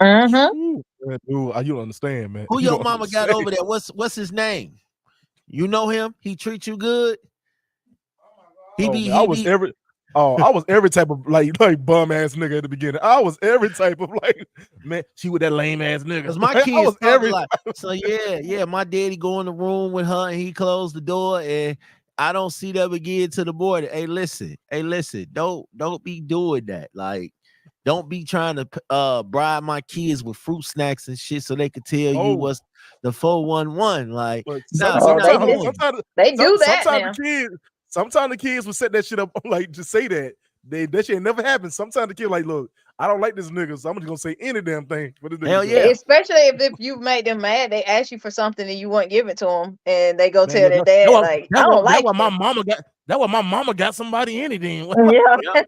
Mm-hmm. Ooh, man, dude, you don't understand, man. Who You your don't mama got understand. over there? What's his name? You know him? He treat you good? He Oh be man, he be I was every type of like bum ass nigga at the beginning. I was every type of like man, she with that lame ass nigga. because my I kids was talking every like, so yeah, my daddy go in the room with her and he closed the door and I don't see them again to the board. Hey, listen, don't be doing that. Like, don't be trying to bribe my kids with fruit snacks and shit so they could tell you oh, what's the 411. Like, but nah, we Oh, not they do. doing it. They do that sometimes now. the kids would set that shit up like just say that. That shit never happened. Sometimes the kid like, look, I don't like this nigga, so I'm just gonna say any damn thing for this nigga to Hell say. yeah. Especially if you made them mad, they ask you for something and you won't give it to them, and they go Man, tell look, their dad like, "I don't that like what my you." mama got. That what my mama got somebody anything. Yeah, Yep.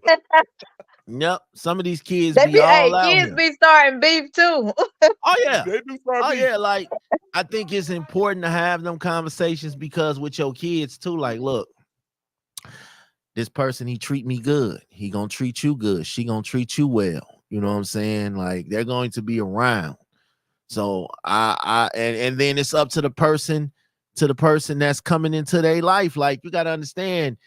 Yep. Some of these kids they be be. all Hey, out kids here. be starting beef too. Oh yeah. They do start Oh beef. yeah. Like, I think it's important to have them conversations because with your kids too, like, look, this person, he treat me good. He gonna treat you good. She gonna treat you well. You know what I'm saying? Like, they're going to be around. So and then it's up to the person that's coming into their life. Like, you got to understand,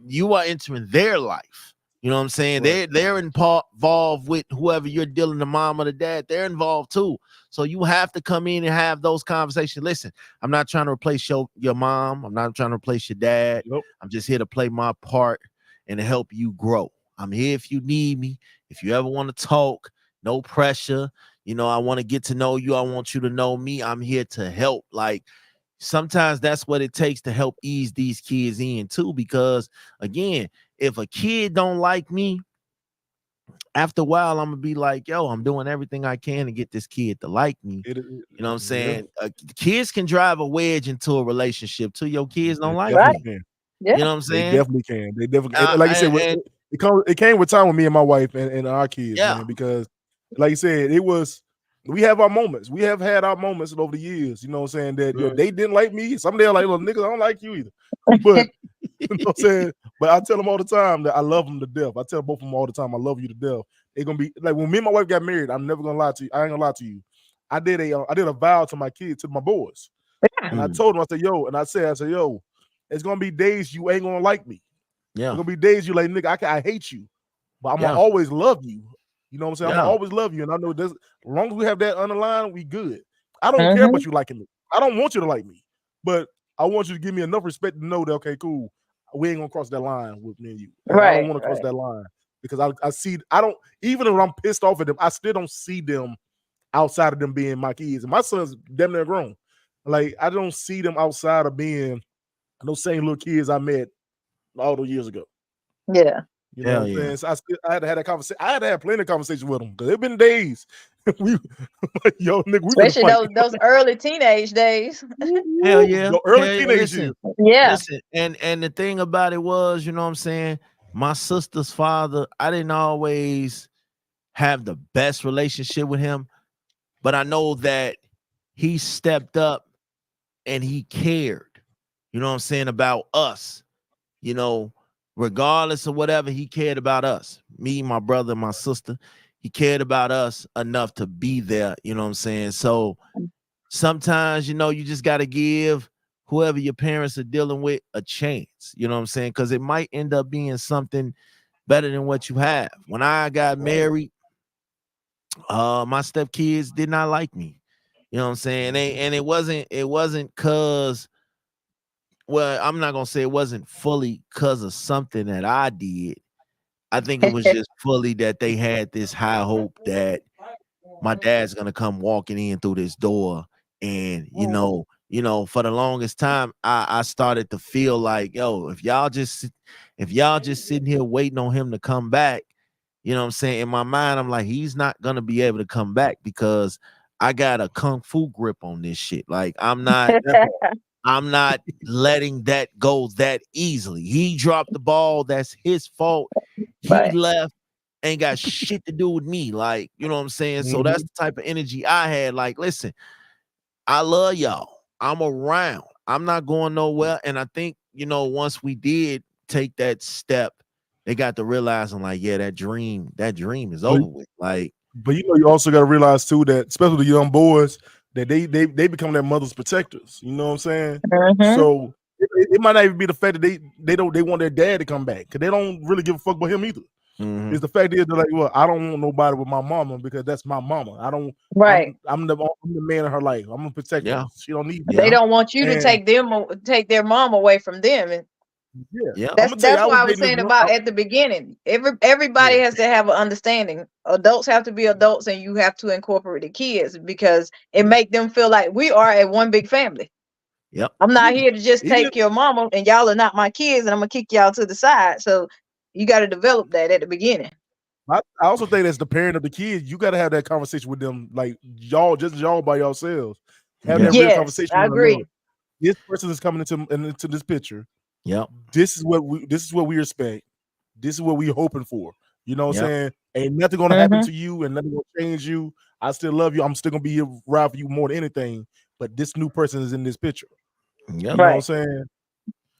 you are entering their life. You know what I'm saying? Right. They're involved with whoever you're dealing, the mom or the dad. They're involved too. So you have to come in and have those conversations. Listen, I'm not trying to replace your mom. I'm not trying to replace your dad. Yep. I'm just here to play my part and to help you grow. I'm here if you need me. If you ever want to talk, no pressure. I want to get to know you. I want you to know me. I'm here to help. Like, sometimes that's what it takes to help ease these kids in too, because again, if a kid don't like me, after a while I'm gonna be like, yo, I'm doing everything I can to get this kid to like me. You know what I'm Yeah, saying? Kids can drive a wedge into a relationship too. Your kids they don't like Right? definitely me. can. Yeah. You know what I'm They saying? definitely can. They definitely and like I said, And it came with time with me and my wife and our kids, yeah, man. Because like you said, it was we have our moments. We have had our moments over the years. You know what I'm saying? That they didn't like me. Some they are like, little niggas, I don't like you either. But you know what I'm saying? But I tell them all the time that I love them to death. I tell both of them all the time, I love you to death. They're gonna be like when me and my wife got married. I'm never gonna lie to you. I ain't gonna lie to you. I did a vow to my kids, to my boys, and I mm, told them, I said, yo, yo, it's gonna be days you ain't gonna like me. It's yeah, gonna be days you like, nigga, I hate you, but I'm gonna yeah, always love you. You know what I'm saying? I'm gonna yeah, always love you, and I know this. As long as we have that underline, we good. I don't care Mm-hmm. about you liking me. I don't want you to like me, but I want you to give me enough respect to know that okay, cool, we ain't gonna cross that line with me and you. And I don't Right. want to cross Right. that line because I see I don't even if I'm pissed off at them, I still don't see them outside of them being my kids. And my son's damn near grown. Like I don't see them outside of being those same little kids I met all those years ago. Yeah. You know what hell I'm yeah, saying? So I had to have that conversation. I had to have plenty of conversations with them because there've been days we yo, nigga, we finna Especially fight. those early teenage days. Hell Woo-woo. yeah. Your early Hell yeah. teenage years. Yeah. Listen, and the thing about it was, you know what I'm saying? My sister's father, I didn't always have the best relationship with him, but I know that he stepped up and he cared, you know what I'm saying, about us, you know, regardless of whatever, he cared about us, me, my brother, my sister. He cared about us enough to be there, you know what I'm saying? So sometimes, you know, you just got to give whoever your parents are dealing with a chance, you know what I'm saying? Because it might end up being something better than what you have. When I got married, my stepkids did not like me. You know what I'm saying? And it wasn't cause, well, I'm not gonna say it wasn't fully because of something that I did. I think it was just fully that they had this high hope that my dad's gonna come walking in through this door. And for the longest time, I started to feel like, yo, if y'all just sitting here waiting on him to come back, you know what I'm saying? In my mind, I'm like, he's not gonna be able to come back because I got a kung fu grip on this shit. Like, I'm not letting that go that easily. He dropped the ball. That's his fault. He Right. left. Ain't got shit to do with me. Like, you know what I'm saying? So that's Mhm. the type of energy I had. Like, listen, I love y'all. I'm around. I'm not going nowhere. And I think, once we did take that step, they got to realizing, like, yeah, that dream is But over with. Like, but you also got to realize too that especially the young boys that they become their mother's protectors. You know what I'm saying? Mm-hmm. So it might not even be the fact that they want their dad to come back because they don't really give a fuck about him either. mhm. It's the fact is they're like, well, I don't want nobody with my mama because that's my mama. I don't. Right. I'm the man in her life. I'm gonna protect her. Yeah. She don't need me. They Yeah. don't want you to And take their mom away from them. And yeah, Yeah. I'm that's gonna tell you, that's I why was I was dating this saying one. about at the beginning. Yeah, Everybody has to have an understanding. Adults have to be adults, and you have to incorporate the kids because it make them feel like we are a one big family. Yep. I'm not yeah. here to just Even if take your mama, and y'all are not my kids, and I'm gonna kick y'all to the side. So you got to develop that at the beginning. I also think as the parent of the kid, you got to have that conversation with them, like y'all, just y'all by yourselves. Have that Yeah. real Yes, conversation I with them. Look, agree. this person is coming into this picture. Yep. This is what we expect. This is what we hoping for. You know what I'm Yep. saying? Ain't nothing gonna happen Mm-hmm. to you, and nothing gonna change you. I still love you. I'm still gonna be here ride for you more than anything. But this new person is in this picture. Yep. You know what I'm Right. saying?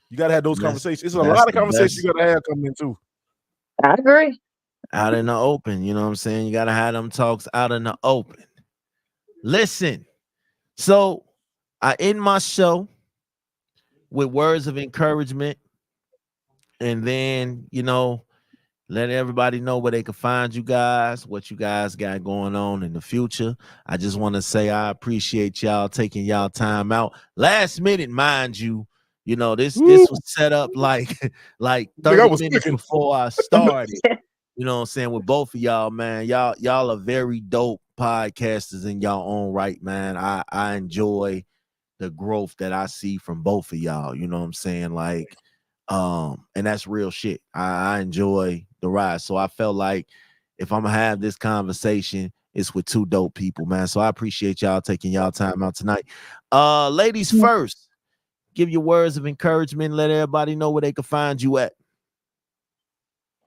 You gotta have those And conversations. It's a that's lot of the conversations best you gotta have coming in too. I agree. out in the open. You know what I'm saying? You gotta have them talks out in the open. Listen, so I end my show with words of encouragement, and then let everybody know where they can find you guys, what you guys got going on in the future. I just want to say I appreciate y'all taking y'all time out. Last minute, mind you. This Woo! was set up like like Nigga, I 30 was minutes cooking. before I started. You know what I'm saying? With both of y'all, man. Y'all are very dope podcasters in y'all own right, man. I enjoy the growth that I see from both of y'all. You know what I'm saying? Like, and that's real shit. I enjoy the ride. So I felt like if I'm gonna have this conversation, it's with two dope people, man. So I appreciate y'all taking y'all time out tonight. Ladies first, give your words of encouragement, let everybody know where they can find you at.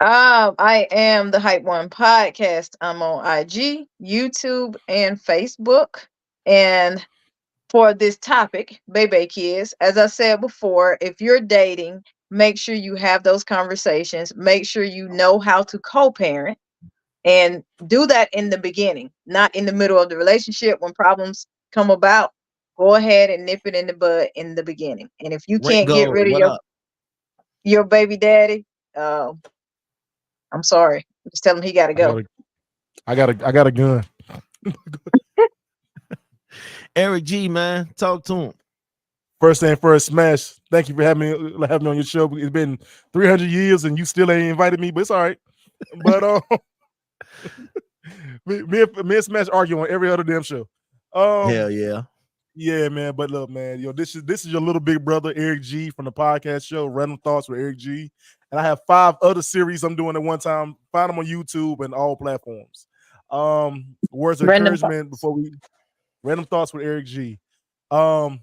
I am the Hype One Podcast. I'm on IG, YouTube, and Facebook. And for this topic, Bebe Kids, as I said before, if you're dating, make sure you have those conversations. Make sure you know how to co-parent and do that in the beginning, not in the middle of the relationship when problems come about. Go ahead and nip it in the bud in the beginning. And if you can't get Ringo, rid of what up? your baby daddy, uh, I'm sorry. Just tell him he got to I got go. a I got a gun. Eric G, man. Talk to him. First thing first, Smash. Thank you for having me on your show. It's been 300 years and you still ain't invited me, but it's all right. But me and Smash argue on every other damn show. Um, Hell yeah. yeah, man. But look, man, this is your little big brother Eric G from the podcast show Random Thoughts with Eric G, and I have 5 other series I'm doing at one time. Find them on YouTube and all platforms. Words of Random encouragement thoughts. before we random thoughts with Eric G. Um,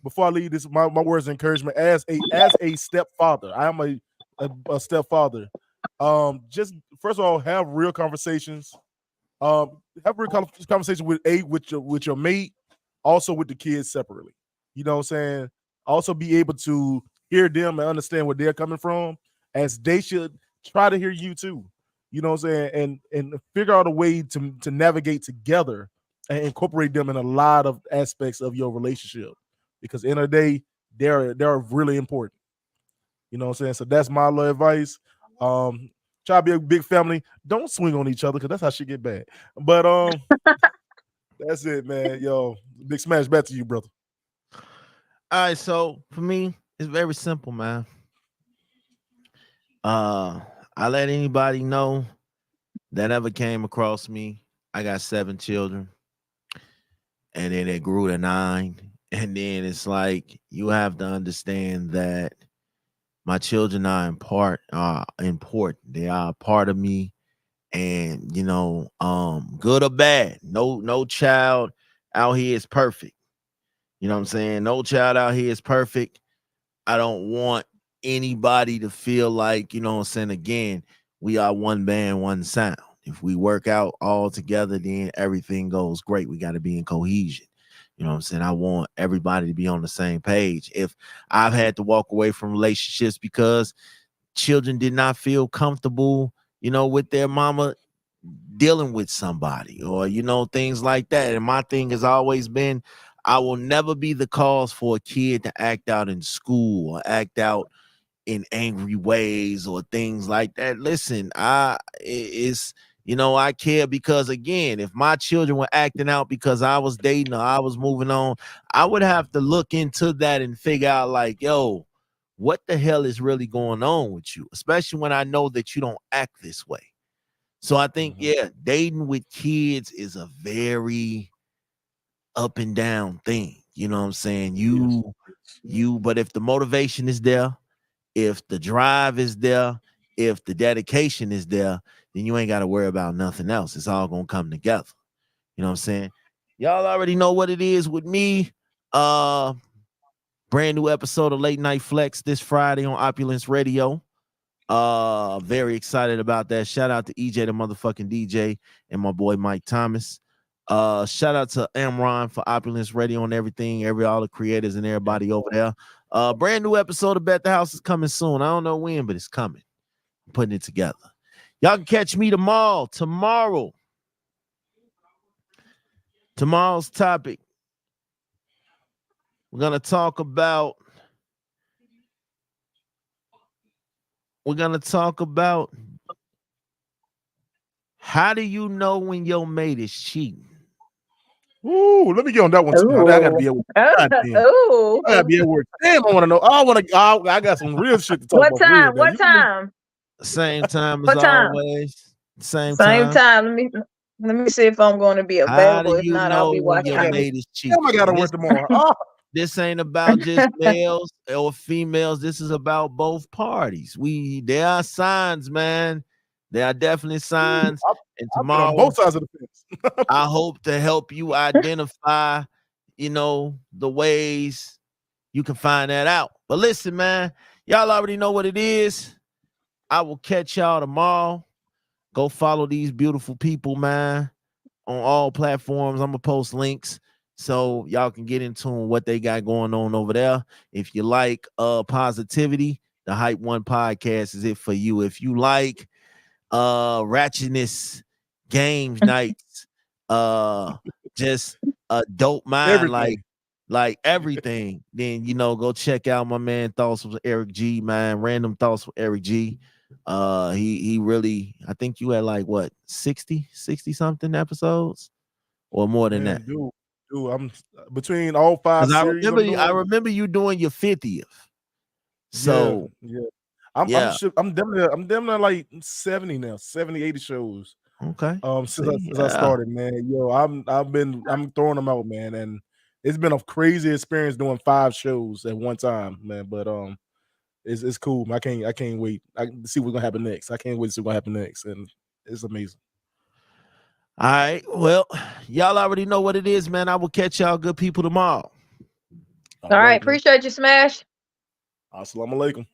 before I leave this, my words of encouragement as a stepfather. I am a stepfather. Just first of all, have real conversations. Have real conversation with your mate, also with the kids separately. You know what I'm saying? Also be able to hear them and understand where they're coming from, as they should try to hear you too. You know what I'm saying? And figure out a way to navigate together and incorporate them in a lot of aspects of your relationship. Because at the end of the day, they're really important. You know what I'm saying? So that's my little advice. Um, try to be a big family. Don't swing on each other because that's how shit get bad. But that's it, man. Yo, big smash back to you, brother. All right, so for me, it's very simple, man. Uh, I let anybody know that ever came across me. I got 7 children, and then it grew to 9. And then it's like you have to understand that my children are important. They are a part of me, and good or bad, no child out here is perfect. You know what I'm saying? No child out here is perfect. I don't want anybody to feel like, you know what I'm saying, again, we are one band, one sound. If we work out all together, then everything goes great. We got to be in cohesion. You know what I'm saying? I want everybody to be on the same page. If I've had to walk away from relationships because children did not feel comfortable, with their mama dealing with somebody, or things like that. And my thing has always been, I will never be the cause for a kid to act out in school or act out in angry ways or things like that. Listen, I care because, again, if my children were acting out because I was dating or I was moving on, I would have to look into that and figure out, like, yo, what the hell is really going on with you, especially when I know that you don't act this way. So I think, yeah, dating with kids is a very up and down thing. You know what I'm saying? Yes. But if the motivation is there, if the drive is there, if the dedication is there, then you ain't got to worry about nothing else. It's all gonna come together. You know what I'm saying? Y'all already know what it is with me. Uh, Brand new episode of Late Night Flex this Friday on Opulence Radio. Very excited about that. Shout out to EJ the motherfucking DJ and my boy Mike Thomas. Shout out to Amron for Opulence Radio and everything, all the creators and everybody over there. Brand new episode of Bet the House is coming soon. I don't know when, but it's coming. I'm putting it together. Y'all can catch me tomorrow. Tomorrow's topic. We're gonna talk about how do you know when your mate is cheating? Ooh, let me get on that one too. I gotta Ooh. be able. God damn. Ooh. I gotta be at work. Damn, I want to know. I got some real shit to talk What about for real, time? man. What time? Same time as What time? always. Same Same time. time. Let me see if I'm going to be How do available. If you not, I'll know be when Damn, your I watching gotta, it. mate is damn, I cheating? gotta work tomorrow. Oh, This ain't about just males or females. This is about both parties. There are signs, man. There are definitely signs. I've, And I've been on both tomorrow, sides of the fence. I hope to help you identify, the ways you can find that out. But listen, man, y'all already know what it is. I will catch y'all tomorrow. Go follow these beautiful people, man, on all platforms. I'm gonna post links so y'all can get in tune what they got going on over there. If you like positivity, the Hype One podcast is it for you. If you like ratchetness, games nights, just a dope mind, like Everything. everything, then go check out my man Thoughts with Eric G, man. Random Thoughts with Eric G. He really, I think you had like what, 60 something episodes or more than that. Man, dude, I'm between all 5 Because I series remember I'm I doing. remember you doing your 50th. Yeah, So yeah. yeah, I'm damn near like 70 now, 70, 80 shows. okay. Since See, I yeah. started, man. Yo, I'm throwing them out, man, and it's been a crazy experience doing 5 shows at one time, man. But it's cool. I can't wait. I see what's gonna happen next. I can't wait to see what happen next, and it's amazing. All right. Well, y'all already know what it is, man. I will catch y'all good people tomorrow. All right. Appreciate you, Smash. Assalamu alaikum.